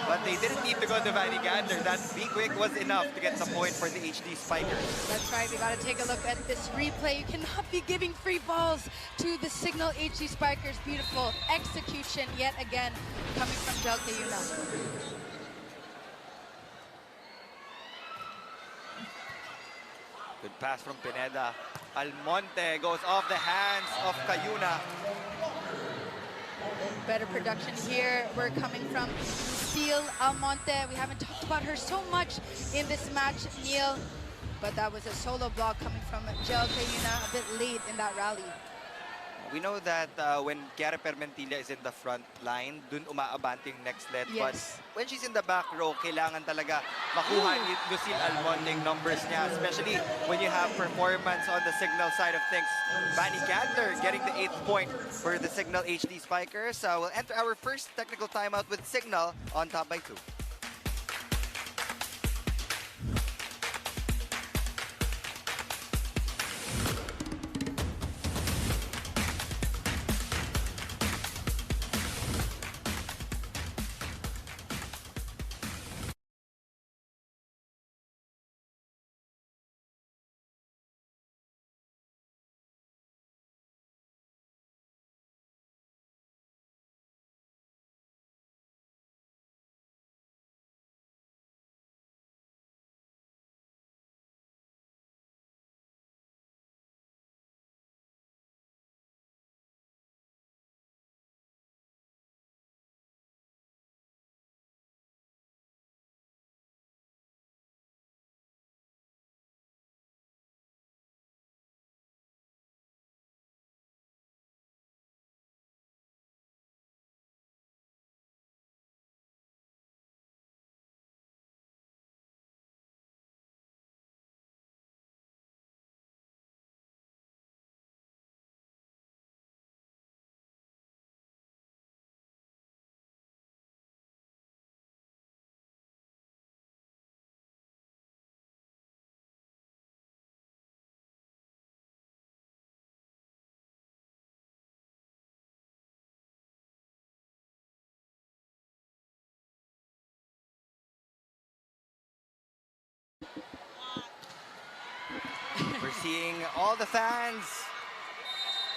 But they didn't need to go to Vanny Gander. That be quick was enough to get the point for the HD Spikers. That's right. We got to take a look at this replay. You cannot be giving free balls to the Cignal HD Spikers. Beautiful execution yet again coming from Jel Cayuna. Good pass from Pineda. Almonte goes off the hands of Cayuna. Better production here. We're coming from Lucille Almonte. We haven't talked about her so much in this match, Neil. But that was a solo block coming from Jel Cayuna a bit late in that rally. We know that when Kiara Permentilla is in the front line, dun umaabante yung Nexled. Yes. But when she's in the back row, kailangan talaga makuha ni Lucille Almonte yung numbers niya, especially when you have performance on the Cignal side of things. Vanny Gandler getting the 8th point for the Cignal HD Spikers. We'll enter our first technical timeout with Cignal on top by 2. We're seeing all the fans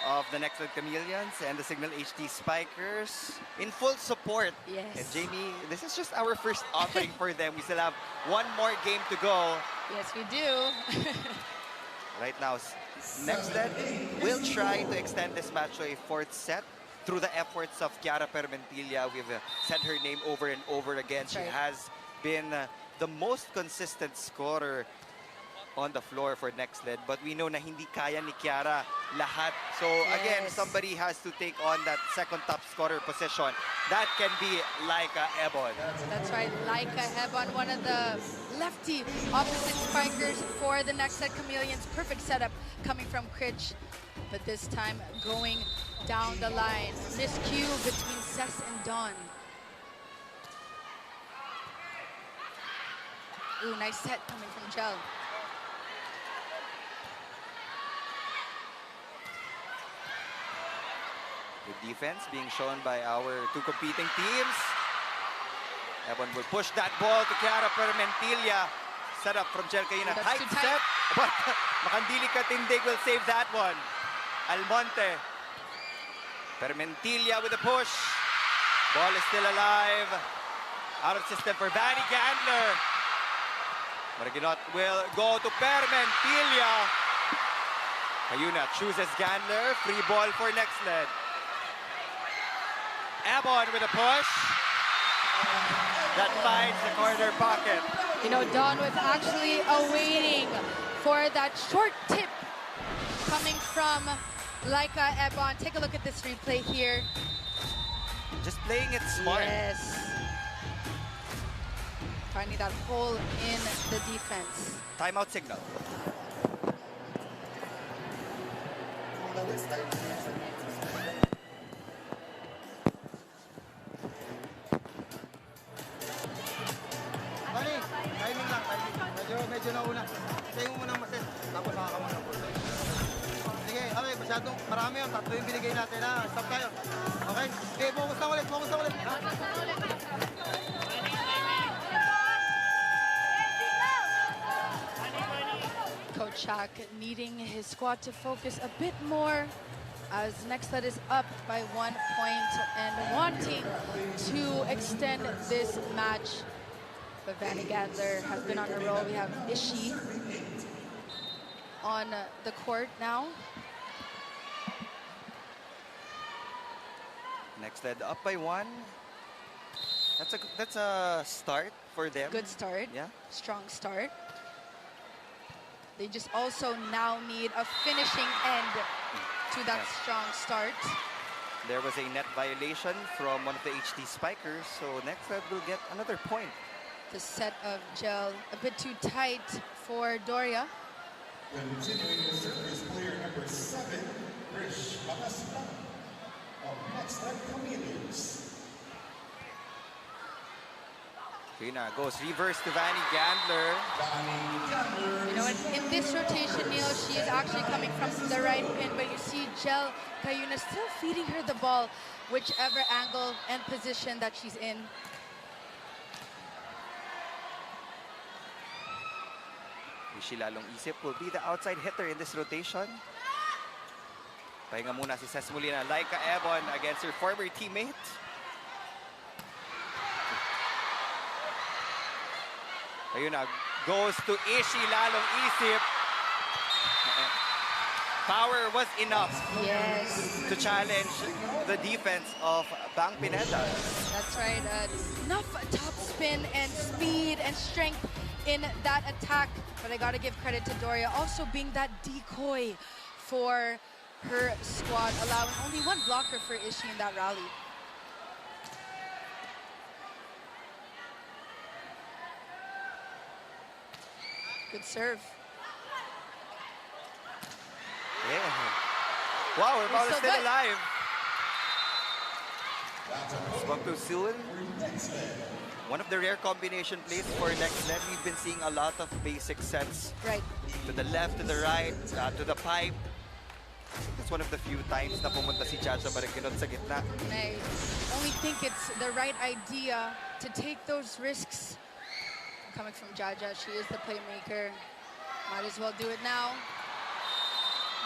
of the Nexled Chameleons and the Cignal HD Spikers in full support. Yes. And Jamie, this is just our first offering for them. We still have one more game to go. Yes, we do. Right now, Nexled will try to extend this match to a 4th set through the efforts of Kiara Permentilla. We've sent her name over and over again. She has been the most consistent scorer on the floor for Nexled, but we know na hindi kaya ni Kiara lahat. So again, somebody has to take on that second top scorer position. That can be Laika Ebon. That's right, Laika Ebon, one of the lefty opposite spikers for the Nexled Chameleons. Perfect setup coming from Critch, but this time going down the line. Miscue between Cesc and Don. Ooh, nice set coming from Jel. Good defense being shown by our two competing teams. Ebon will push that ball to Kiara Permentilla. Set up from Jel Cayuna. Tight set, but Makandili Katindig will save that one. Almonte. Permentilla with a push. Ball is still alive. Out of system for Vanny Gandler. Maraginot will go to Permentilla. Cayuna chooses Gandler. Free ball for Nexled. Ebon with a push. that finds the corner pocket. You know, Dawn was actually awaiting for that short tip coming from Laika Ebon. Take a look at this replay here. Just playing it smart. Yes. Finding that hole in the defense. Timeout signal. Bali, timing lang, timing. Medyo nauna. Sa'yo mo munang maset, tapos saka ka muna. Sige, okay, masyadong marami yun. Tatlo yung binigay natin, ha? Stop tayo. Okay? Okay, focus lang ulit, focus lang ulit. Coach Shaq needing his squad to focus a bit more as Nexled is up by 1 point and wanting to extend this match. But Vanny Gandler has been on a roll. We have Ishi on the court now. Nexled up by 1. That's a start for them. Good start. Yeah. Strong start. They just also now need a finishing end to that strong start. There was a net violation from one of the HD Spikers, so Nexled will get another point. The set of gel a bit too tight for Doria. Continuing the service, player number 7, Rish Balaspa of Nxled Chameleons. Kina goes reverse to Vanny Gandler. You know, in this rotation, Neil, she is actually coming from the right pin, but you see Gel Cayuna still feeding her the ball, whichever angle and position that she's in. Ishi Lalong Isip will be the outside hitter in this rotation. Pahinga muna si Ces Molina. Laika Ebon against her former teammate. Ayun na, goes to Ishi Lalong Isip. Power was enough to challenge the defense of Bang Pineda. That's right. Enough top spin and speed and strength in that attack. But I got to give credit to Doria also being that decoy for her squad, allowing only 1 blocker for Ishi in that rally. Good serve. Yeah. Wow, we're about still alive. Swap to soon. One of the rare combination plays for Nexled. We've been seeing a lot of basic sets. Right. To the left, to the right, to the pipe. It's one of the few times na pumunta si Chacha Barakinod sa gitna. I only think it's the right idea to take those risks. Coming from Jaja, she is the playmaker. Might as well do it now.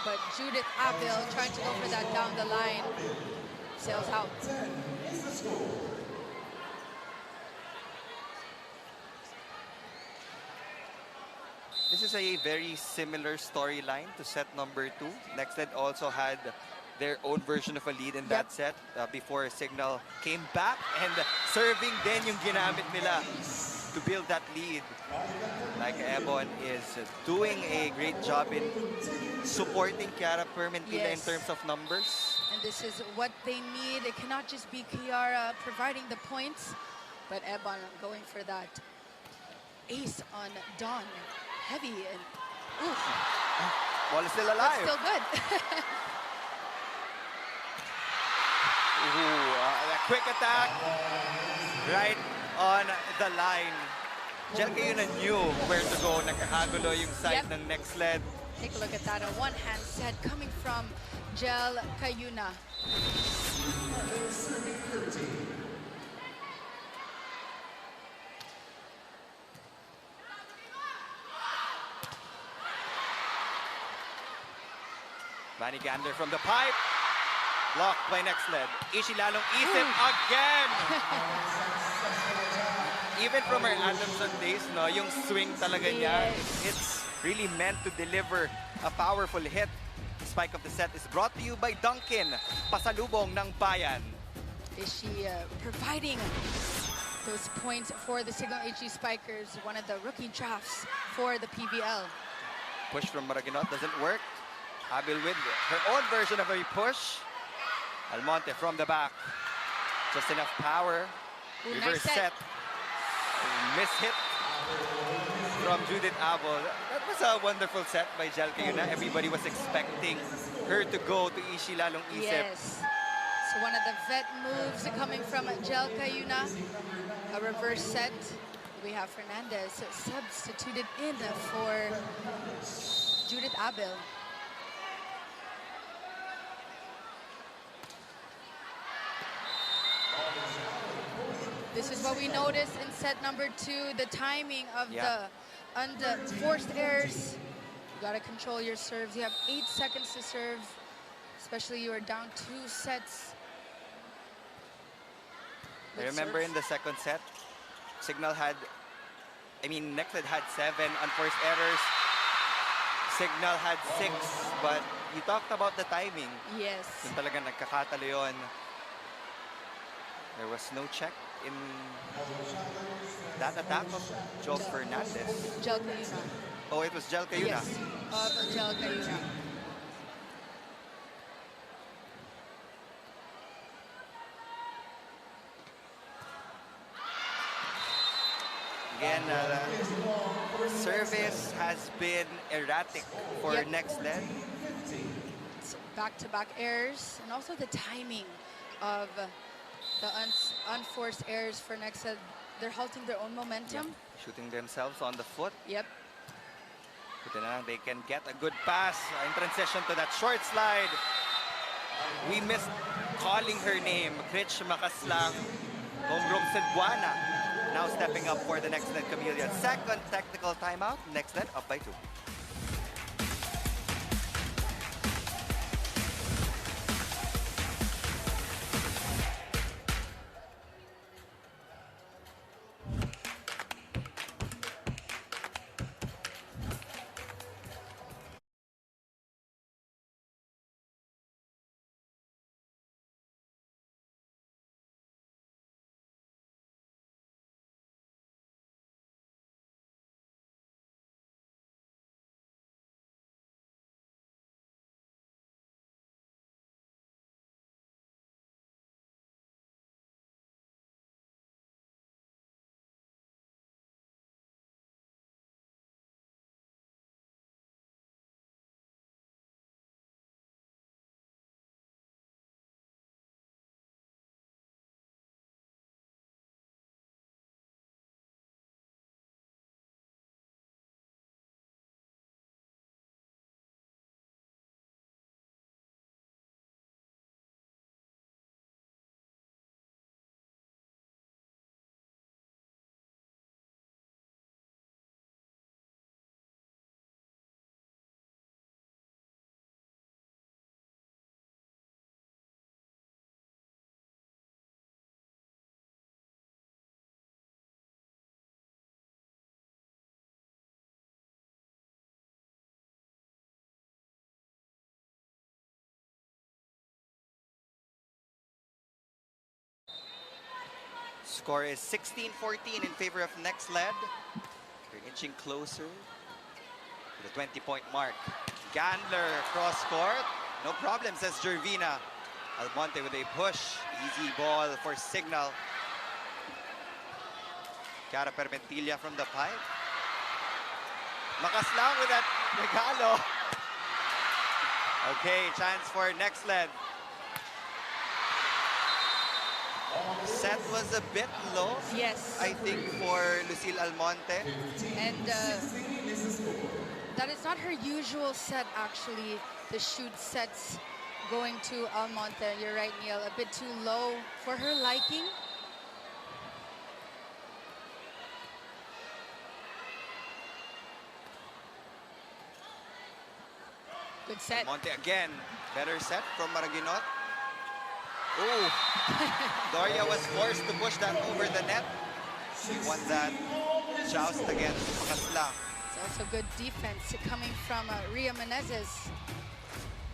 But Judith Abel trying to go for that down the line. Sails out. This is a very similar storyline to set number 2. Nexled also had their own version of a lead in that set before Cignal came back, and serving din yung ginamit nila to build that lead. Like Ebon is doing a great job in supporting Kiara Permentila in terms of numbers. And this is what they need. It cannot just be Kiara providing the points, but Ebon going for that ace on Dawn. Heavy and oof. Ball is still alive. But still good. A quick attack right on the line. Gel Cayuna knew where to go. Nakahagulo yung side ng Nexled. Take a look at that. A one-hand set coming from Gel Cayuna. Vanny Gandler from the pipe. Blocked by Nexled. Ishi Lalong Isip again! Even from her Adamson days, no, yung swing talaga niya, it's really meant to deliver a powerful hit. The spike of the set is brought to you by Dunkin, pasalubong ng bayan. Is she providing Those points for the Cignal HD Spikers, one of the rookie drafts for the PVL. Push from Maraguinot doesn't work. Abel with her own version of a push. Almonte from the back. Just enough power. Ooh, Reverse nice set. Miss hit from Judith Abel. That was a wonderful set by Jelka Yuna. Everybody was expecting her to go to Ishi lalong isip. Yes. So one of the vet moves coming from Jelka Yuna. A reverse set. We have Fernandez substituted in for Judith Abel. This is what we noticed in set number 2, the timing of the unforced errors. You gotta control your serves. You have 8 seconds to serve, especially you are down 2 sets. I remember in the second set, Nexled had 7 unforced errors. Cignal had 6, but you talked about the timing. Yes. Yung talagang nagkakatalo yun. There was no check in that attack of Joe Fernandez. Jelka Yuna. Oh, it was Jelka Yuna. Yes, of Jelka Yuna. Again, service has been erratic for Nexled. Back-to-back errors, and also the timing of the unforced errors for Nexled. They're halting their own momentum. Yep. Shooting themselves on the foot. Yep. They can get a good pass in transition to that short slide. We missed calling her name. Kritch Makaslang, Homeroom Cebuana. Now stepping up for the Nxled Chameleons. Second technical timeout. Nxled up by 2. Score is 16-14 in favor of Nexled. They're inching closer to the 20-point mark. Gandler cross court. No problem, says Jervina. Almonte with a push. Easy ball for Cignal. Cara Permentilla from the pipe. Makaslang with that regalo. Okay, chance for Nexled. Set was a bit low, yes, I think, for Lucille Almonte. And that is not her usual set, actually, the shoot sets going to Almonte. You're right, Neil, a bit too low for her liking. Good set. Almonte again, better set from Maraguinot. Ooh, Doria was forced to push that over the net. She won that joust against Makaslang. It's also good defense coming from Ria Menezes.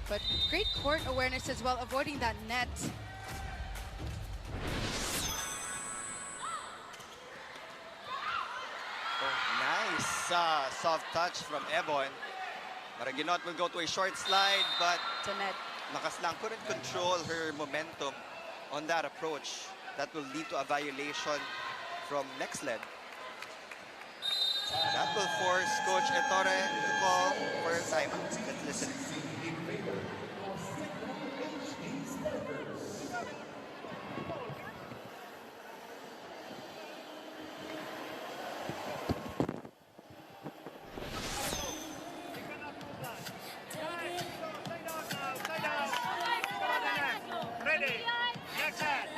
But great court awareness as well, avoiding that net. Nice soft touch from Ebon. Maraginot will go to a short slide, but To net. Lakas lang couldn't control her momentum on that approach. That will lead to a violation from Nexled. That will force Coach Ettore to call for a timeout. Let's listen. Ready. Next hand.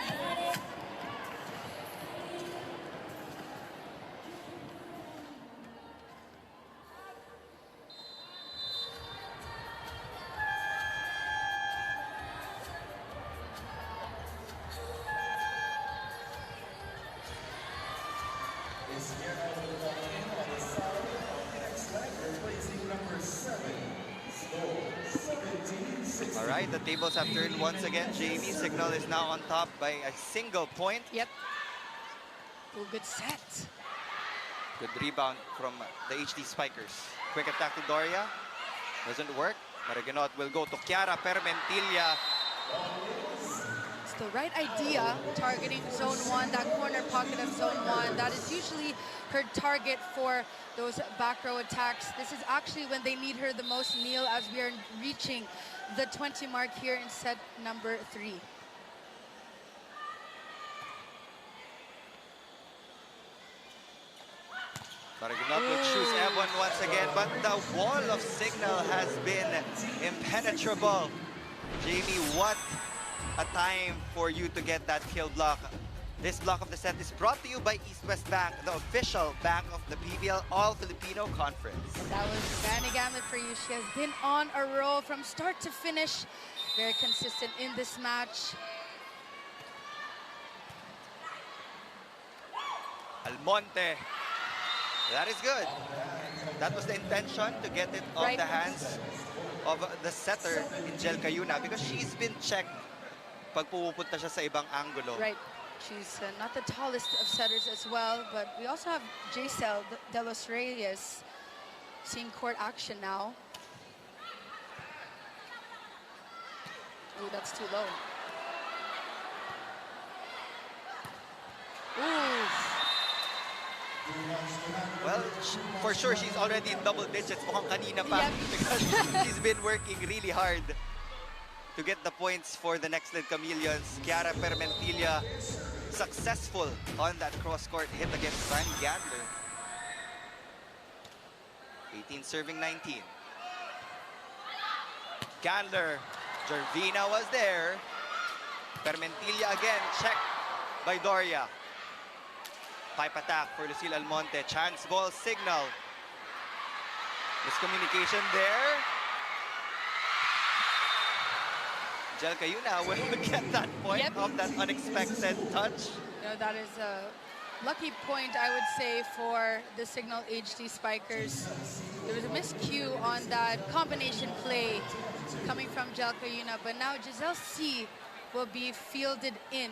All right, the tables have turned once again. Jamie Cignal is now on top by a single point. Yep. Oh, good set. Good rebound from the HD Spikers. Quick attack to Doria. Doesn't work. Maraginot will go to Chiara Permentilla. It's the right idea, targeting zone 1, that corner pocket of zone 1. That is usually her target for those back row attacks. This is actually when they need her the most, Neil, as we are reaching the 20 mark here in set number 3. Maraginot will choose Ebon once again, but the wall of Cignal has been impenetrable. Jamie, what a time for you to get that kill block. This block of the set is brought to you by East West Bank, the official bank of the PVL All-Filipino Conference. That was Vanny Gamlet for you. She has been on a roll from start to finish. Very consistent in this match. Almonte. That is good. That was the intention, to get it off the hands of the setter, Nxled Chameleons, because she's been checked pag pupunta siya sa ibang angulo. Right. She's not the tallest of setters as well, but we also have Nxled de los Reyes seeing court action now. Ooh, that's too low. Ooh. Well, for sure, she's already in double digits. Mukhang kanina pa. Yep. Because she's been working really hard to get the points for the Nexled Chameleons. Chiara Permentilla successful on that cross-court hit against Van Gandler. 18 serving 19. Gandler, Gervina was there. Permentilla again, checked by Doria. Pipe attack for Lucille Almonte. Chance ball, Cignal. Miscommunication there. Nxled Chameleons will get that point of that unexpected touch. No, that is a lucky point, I would say, for the Cignal HD Spikers. There was a miscue on that combination play coming from Nxled Chameleons, but now Giselle C will be fielded in.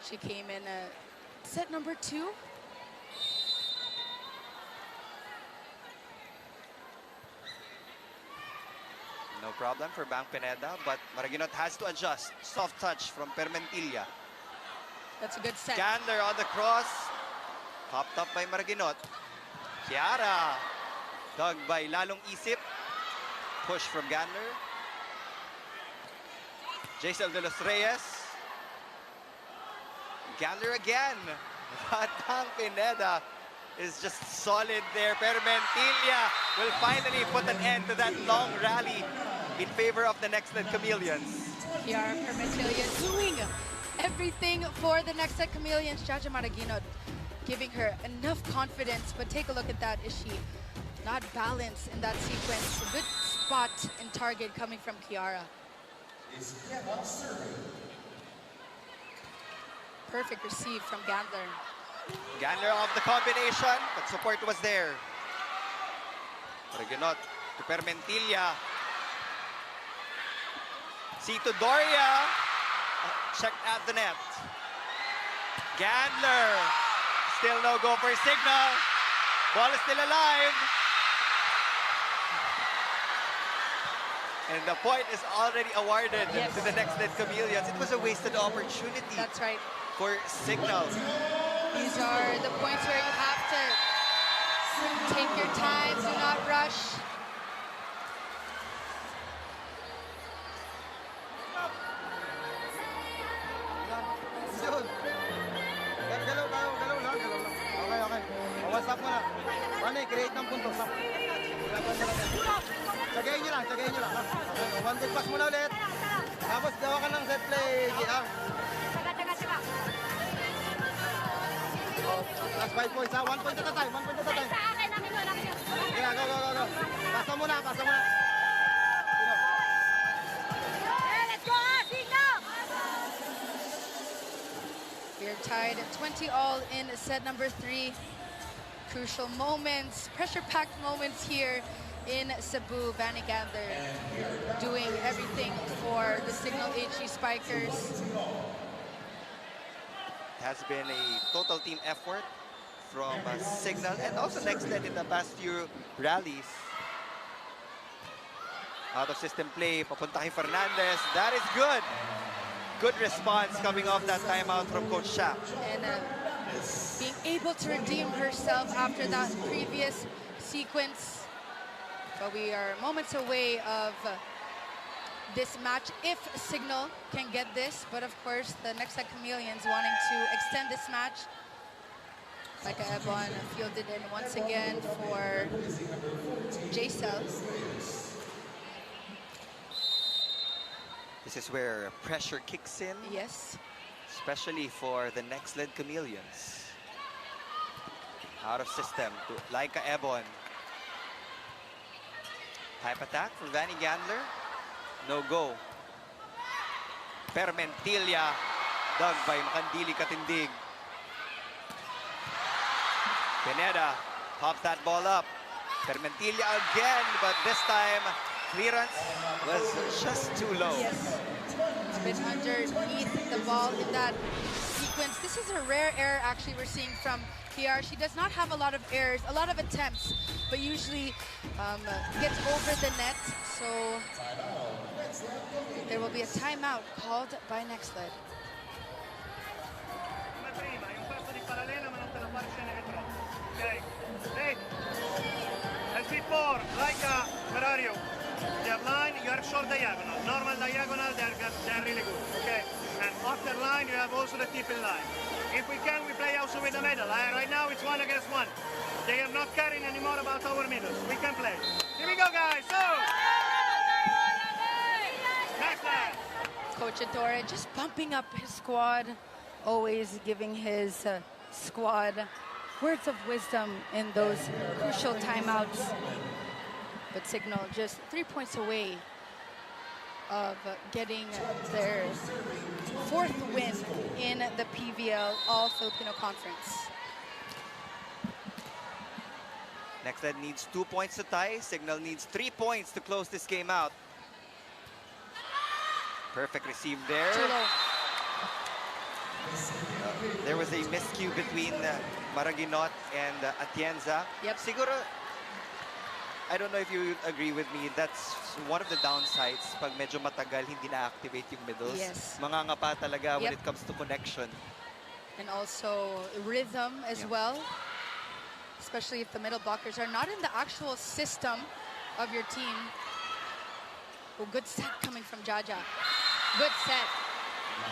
She came in set number 2. No problem for Bank Pineda, but Maraginot has to adjust. Soft touch from Permentilla. That's a good set. Gandler on the cross. Popped up by Maraginot. Chiara. Dug by Lalong Isip. Push from Gandler. Nxled de los Reyes. Gandler again. But Bank Pineda is just solid there. Permentilla will finally put an end to that long rally in favor of the Nexled Chameleons. Chiara Permentilla doing everything for the Nexled Chameleons. Jaja Maraginot giving her enough confidence, but take a look at that. Is she not balanced in that sequence? A good spot and target coming from Chiara. Perfect receive from Gandler. Gandler off the combination, but support was there. Maraginot to Permentilla. See to Doria. Checked at the net. Gandler. Still no go for Cignal. Ball is still alive. And the point is already awarded Yes. to the Nxled Chameleons. It was a wasted opportunity That's right. for Cignal. These are the points where you have to take your time, do not rush. Yun. Galaw lang. Okay. One stop mo na. Create ng punto. Stop. Tagayin nyo lang. Ha? Okay. One good pass muna ulit. Tapos gawa ka ng set play. Taga. Last 5 points ha. 1 point at a time. Yeah, go. Pasa muna. We are tied at 20 all in set number 3. Crucial moments, pressure-packed moments here in Cebu. Vanny Gandler doing everything for the Cignal HD Spikers. It has been a total team effort from Cignal and also Nexled in the past few rallies. Out of system play, papunta kay Fernandez. That is good. Good response coming off that timeout from Coach Shaq. And being able to redeem herself after that previous sequence. But we are moments away of this match if Cignal can get this. But of course, the Nxled Chameleons wanting to extend this match. Like Ebon fielded in once again for J-Cell. This is where pressure kicks in. Yes. Especially for the Nxled Chameleons. Out of system to Laika Ebon. Type attack for Vanny Gandler. No go. Permentilla. Dug by Makandili Katindig. Pineda pops that ball up. Permentilla again, but this time clearance was just too low. Yes. It's been underneath the ball in that sequence. This is a rare error actually we're seeing from PR. She does not have a lot of errors, a lot of attempts, but usually gets over the net. So there will be a timeout called by Nexled. Okay. Hey. As before, like Ferrario. You have line, you have short diagonal. Normal diagonal, they're really good. Okay. And after line, you have also the tip in line. If we can, we play also with the middle. Right now, it's 1 against 1. They are not caring anymore about our middles. We can play. Here we go, guys. So. Next line. Coach Adore just bumping up his squad, always giving his squad words of wisdom in those crucial timeouts. But Cignal just 3 points away of getting their 4th win in the PVL All-Filipino Conference. Nexled needs 2 points to tie. Cignal needs 3 points to close this game out. Perfect receive there. Too low. There was a miscue between Maraginot and Atienza. Yep. Siguro, I don't know if you agree with me, that's one of the downsides pag medyo matagal hindi na-activate yung middles. Yes. Mangangapa talaga when Yep. it comes to connection. And also rhythm as well, especially if the middle blockers are not in the actual system of your team. Oh, good set coming from Jaja. Good set.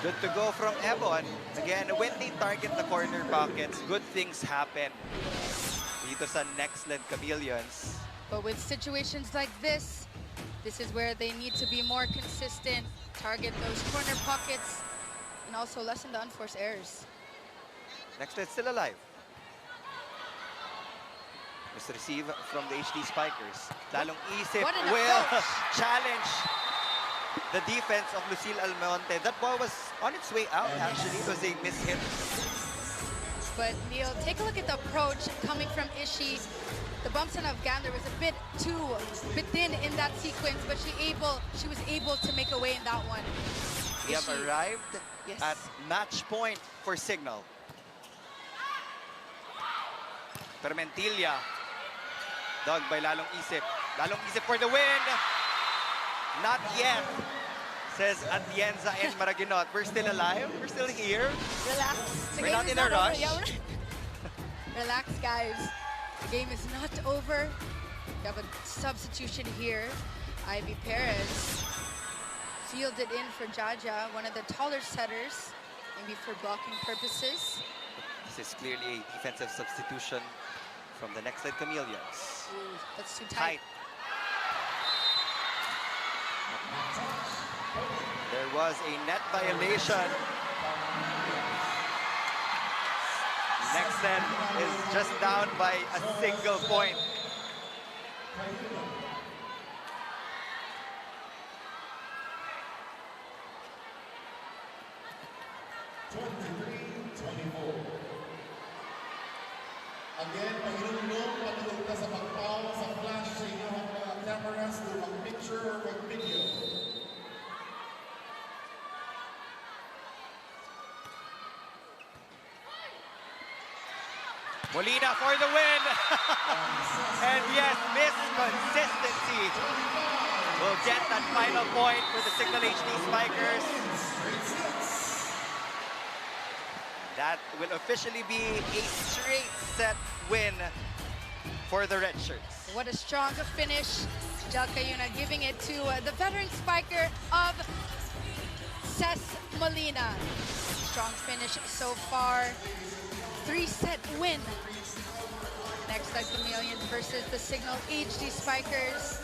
Good to go from Ebon. Again, when they target the corner pockets, good things happen. Dito sa Nxled Chameleons. But with situations like this is where they need to be more consistent, target those corner pockets, and also lessen the unforced errors. Nexled still alive. Must receive from the HD Spikers. Lalong isip What an will approach. challenge the defense of Lucille Almonte. That ball was on its way out, actually. It was a mishit. But Neil, take a look at the approach coming from Ishi. The bumps in of Gandler was a bit thin in that sequence, but she was able to make a way in that one. We have Ishi. arrived Yes. at match point for Cignal. Permentilla. Dug by Lalong Isip. Lalong Isip for the win. Not yet, says Atienza and Maraginot. We're still alive. We're still here. Relax. The We're game not is in a over. rush. Yeah, relax, guys. The game is not over. We have a substitution here. Ivy Perez fielded in for Jaja, one of the taller setters, maybe for blocking purposes. This is clearly a defensive substitution from the Nxled Chameleons. Ooh, that's too tight. There was a net violation. Nexled is just down by a single point. Again, pahilulong patulog ka sa pagpaw sa flash sa inyong mga cameras to mag-picture or mag-video. Molina for the win. And yes, Miss Consistency will get that final point for the Cignal HD Spikers. That will officially be a straight set win for the Red Shirts. What a strong finish. Jal Cayuna giving it to the veteran spiker of Ces Molina. Strong finish so far. 3-set win. Nxled Chameleons versus the Cignal HD Spikers.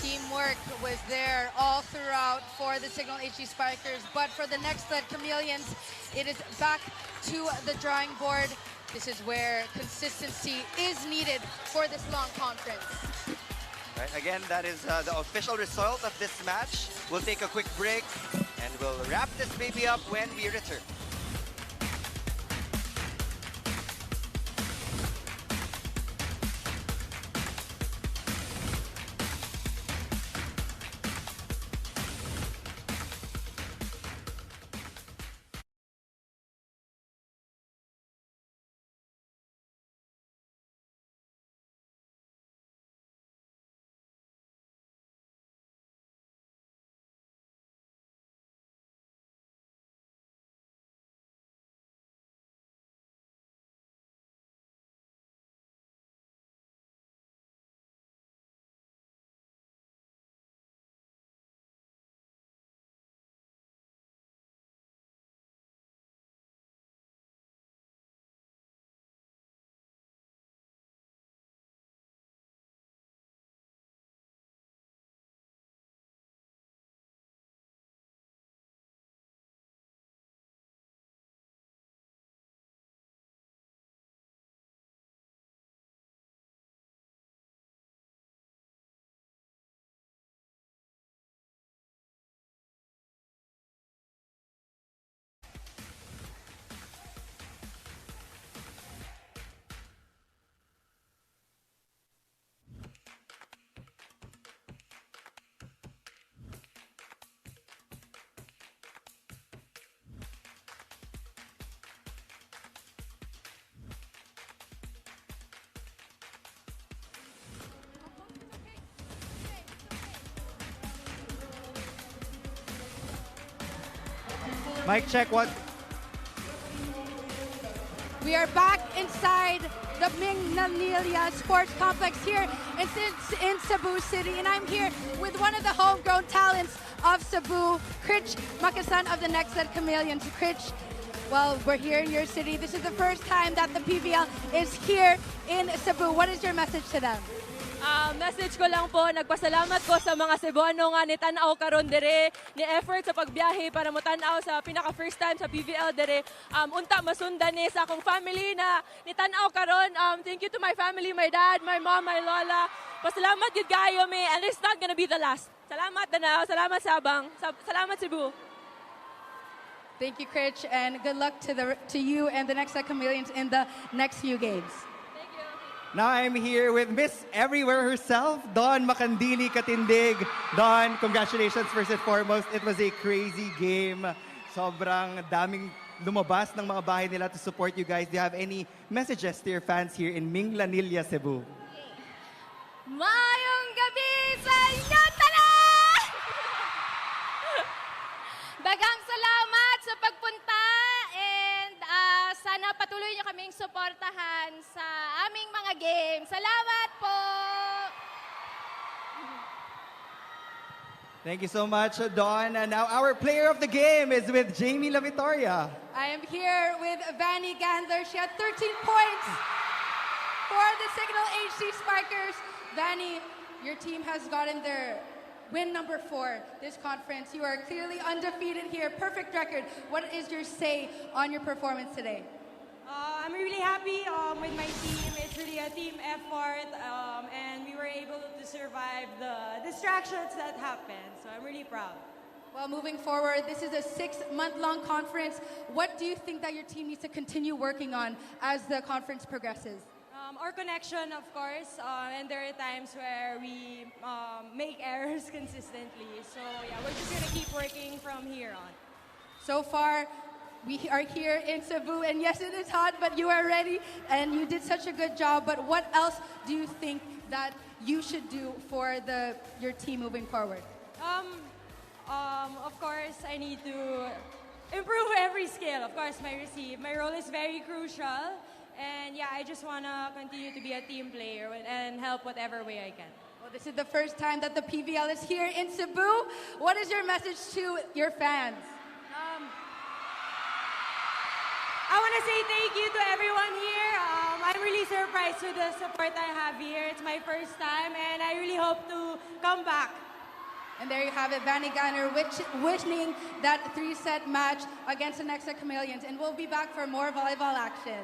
Teamwork was there all throughout for the Cignal HD Spikers, but for the Nxled Chameleons, it is back to the drawing board. This is where consistency is needed for this long conference. Right, again, that is the official result of this match. We'll take a quick break and we'll wrap this baby up when we return. Mic check, what? We are back inside the Nxled Sports Complex here in Cebu City, and I'm here with one of the homegrown talents of Cebu, Critch Makasan of the Nxled Chameleons. Critch, well, we're here in your city. This is the first time that the PVL is here in Cebu. What is your message to them? Message ko lang po, nagpasalamat ko sa mga Cebuano nga ni tanaw karon dire, ni effort sa pagbiyahe para mo tanaw sa pinaka first time sa PVL dire. Unta masundan ni sa akong family na ni tanaw karon. Thank you to my family, my dad, my mom, my lola. Pasalamat gid kayo mi, and it's not gonna be the last. Salamat Danao, salamat Sabang, salamat Cebu. Thank you, Critch, and good luck to you and the Nxled Chameleons in the next few games. Now I'm here with Miss Everywhere herself, Dawn Makandili Katindig. Dawn, congratulations first and foremost. It was a crazy game. Sobrang daming lumabas ng mga bahay nila to support you guys. Do you have any messages to your fans here in Nxled, Cebu? Mayong gabi sa inyo tanan! Daghang salamat sa pagpunta and sana patuloy niyo kaming suportahan sa aming mga games. Salamat po! Thank you so much, Dawn. And now our player of the game is with Jamie La Victoria. I am here with Vanny Gandler. She had 13 points for the Cignal HD Spikers. Vanny, your team has gotten their win number 4 this conference. You are clearly undefeated here, perfect record. What is your say on your performance today? I'm really happy with my team. It's really a team effort, and we were able to survive the distractions that happened. So I'm really proud. Well, moving forward, this is a 6-month-long conference. What do you think that your team needs to continue working on as the conference progresses? Our connection, of course, and there are times where we make errors consistently. So yeah, we're just gonna keep working from here on. So far, we are here in Cebu, and yes, it is hot, but you are ready, and you did such a good job. But what else do you think that you should do for your team moving forward? Of course, I need to improve every skill. Of course, my role is very crucial, and yeah, I just want to continue to be a team player and help whatever way I can. Well, this is the first time that the PVL is here in Cebu. What is your message to your fans? I want to say thank you to everyone here. I'm really surprised with the support I have here. It's my first time, and I really hope to come back. And there you have it, Vanny Gandler winning that 3-set match against the Nxled Chameleons. And we'll be back for more volleyball action.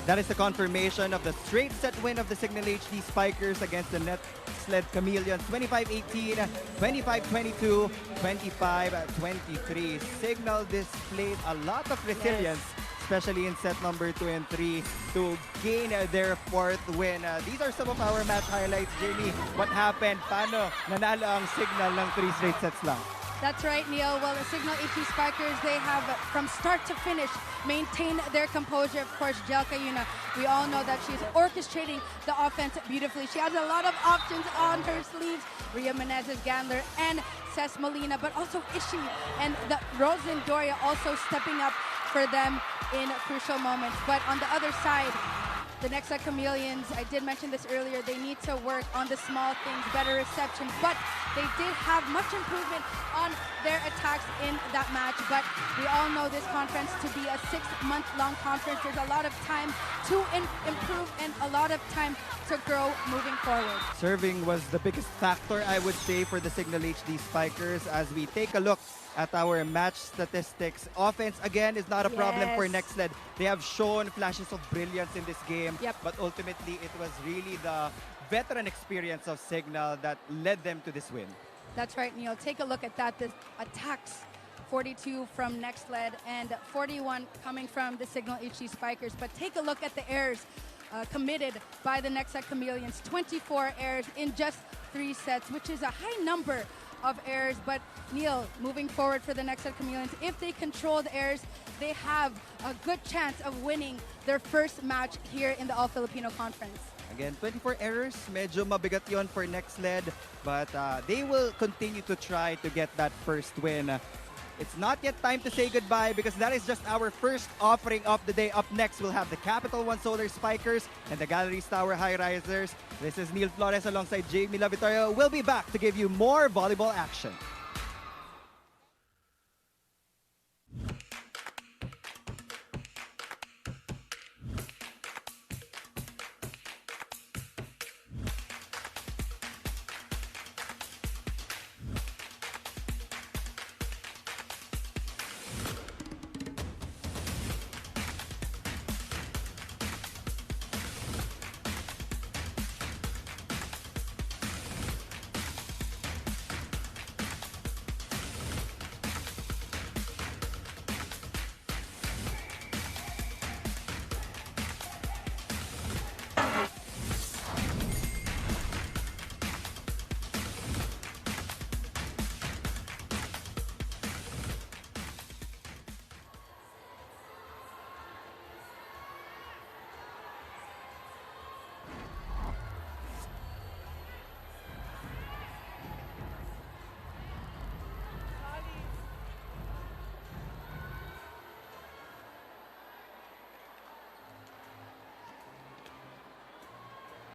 That is the confirmation of the straight set win of the Cignal HD Spikers against the Nexled Chameleons, 25-18, 25-22, 25-23. Cignal displayed a lot of resilience, especially in set number 2 and 3, to gain their 4th win. These are some of our match highlights. Jamie, what happened? Paano nanalo ang Cignal ng 3 straight sets lang? That's right, Neil. Well, the Cignal HD Spikers, they have, from start to finish, maintained their composure. Of course, Jelka Yuna, we all know that she's orchestrating the offense beautifully. She has a lot of options on her sleeves. Ria Menezes, Gandler, and Cess Molina, but also Ishi and the Rosen Doria also stepping up for them in crucial moments. But on the other side, the Nexled Chameleons, I did mention this earlier, they need to work on the small things, better reception, but they did have much improvement on their attacks in that match. But we all know this conference to be a 6-month-long conference. There's a lot of time to improve and a lot of time to grow moving forward. Serving was the biggest factor, I would say, for the Cignal HD Spikers. As we take a look at our match statistics, offense, again, is not a problem for Nexled. They have shown flashes of brilliance in this game, but ultimately, it was really the veteran experience of Cignal that led them to this win. That's right, Neil. Take a look at that. The attacks, 42 from Nexled and 41 coming from the Cignal HD Spikers. But take a look at the errors committed by the Nxled Chameleons. 24 errors in just 3 sets, which is a high number of errors. But Neil, moving forward for the Nxled Chameleons, if they control the errors, they have a good chance of winning their first match here in the All-Filipino Conference. Again, 24 errors, medyo mabigat yon for Nexled, but they will continue to try to get that first win. It's not yet time to say goodbye because that is just our first offering of the day. Up next, we'll have the Capital One Solar Spikers and the Galleries Tower High Risers. This is Neil Flores alongside Jamie Lavitorio. We'll be back to give you more volleyball action.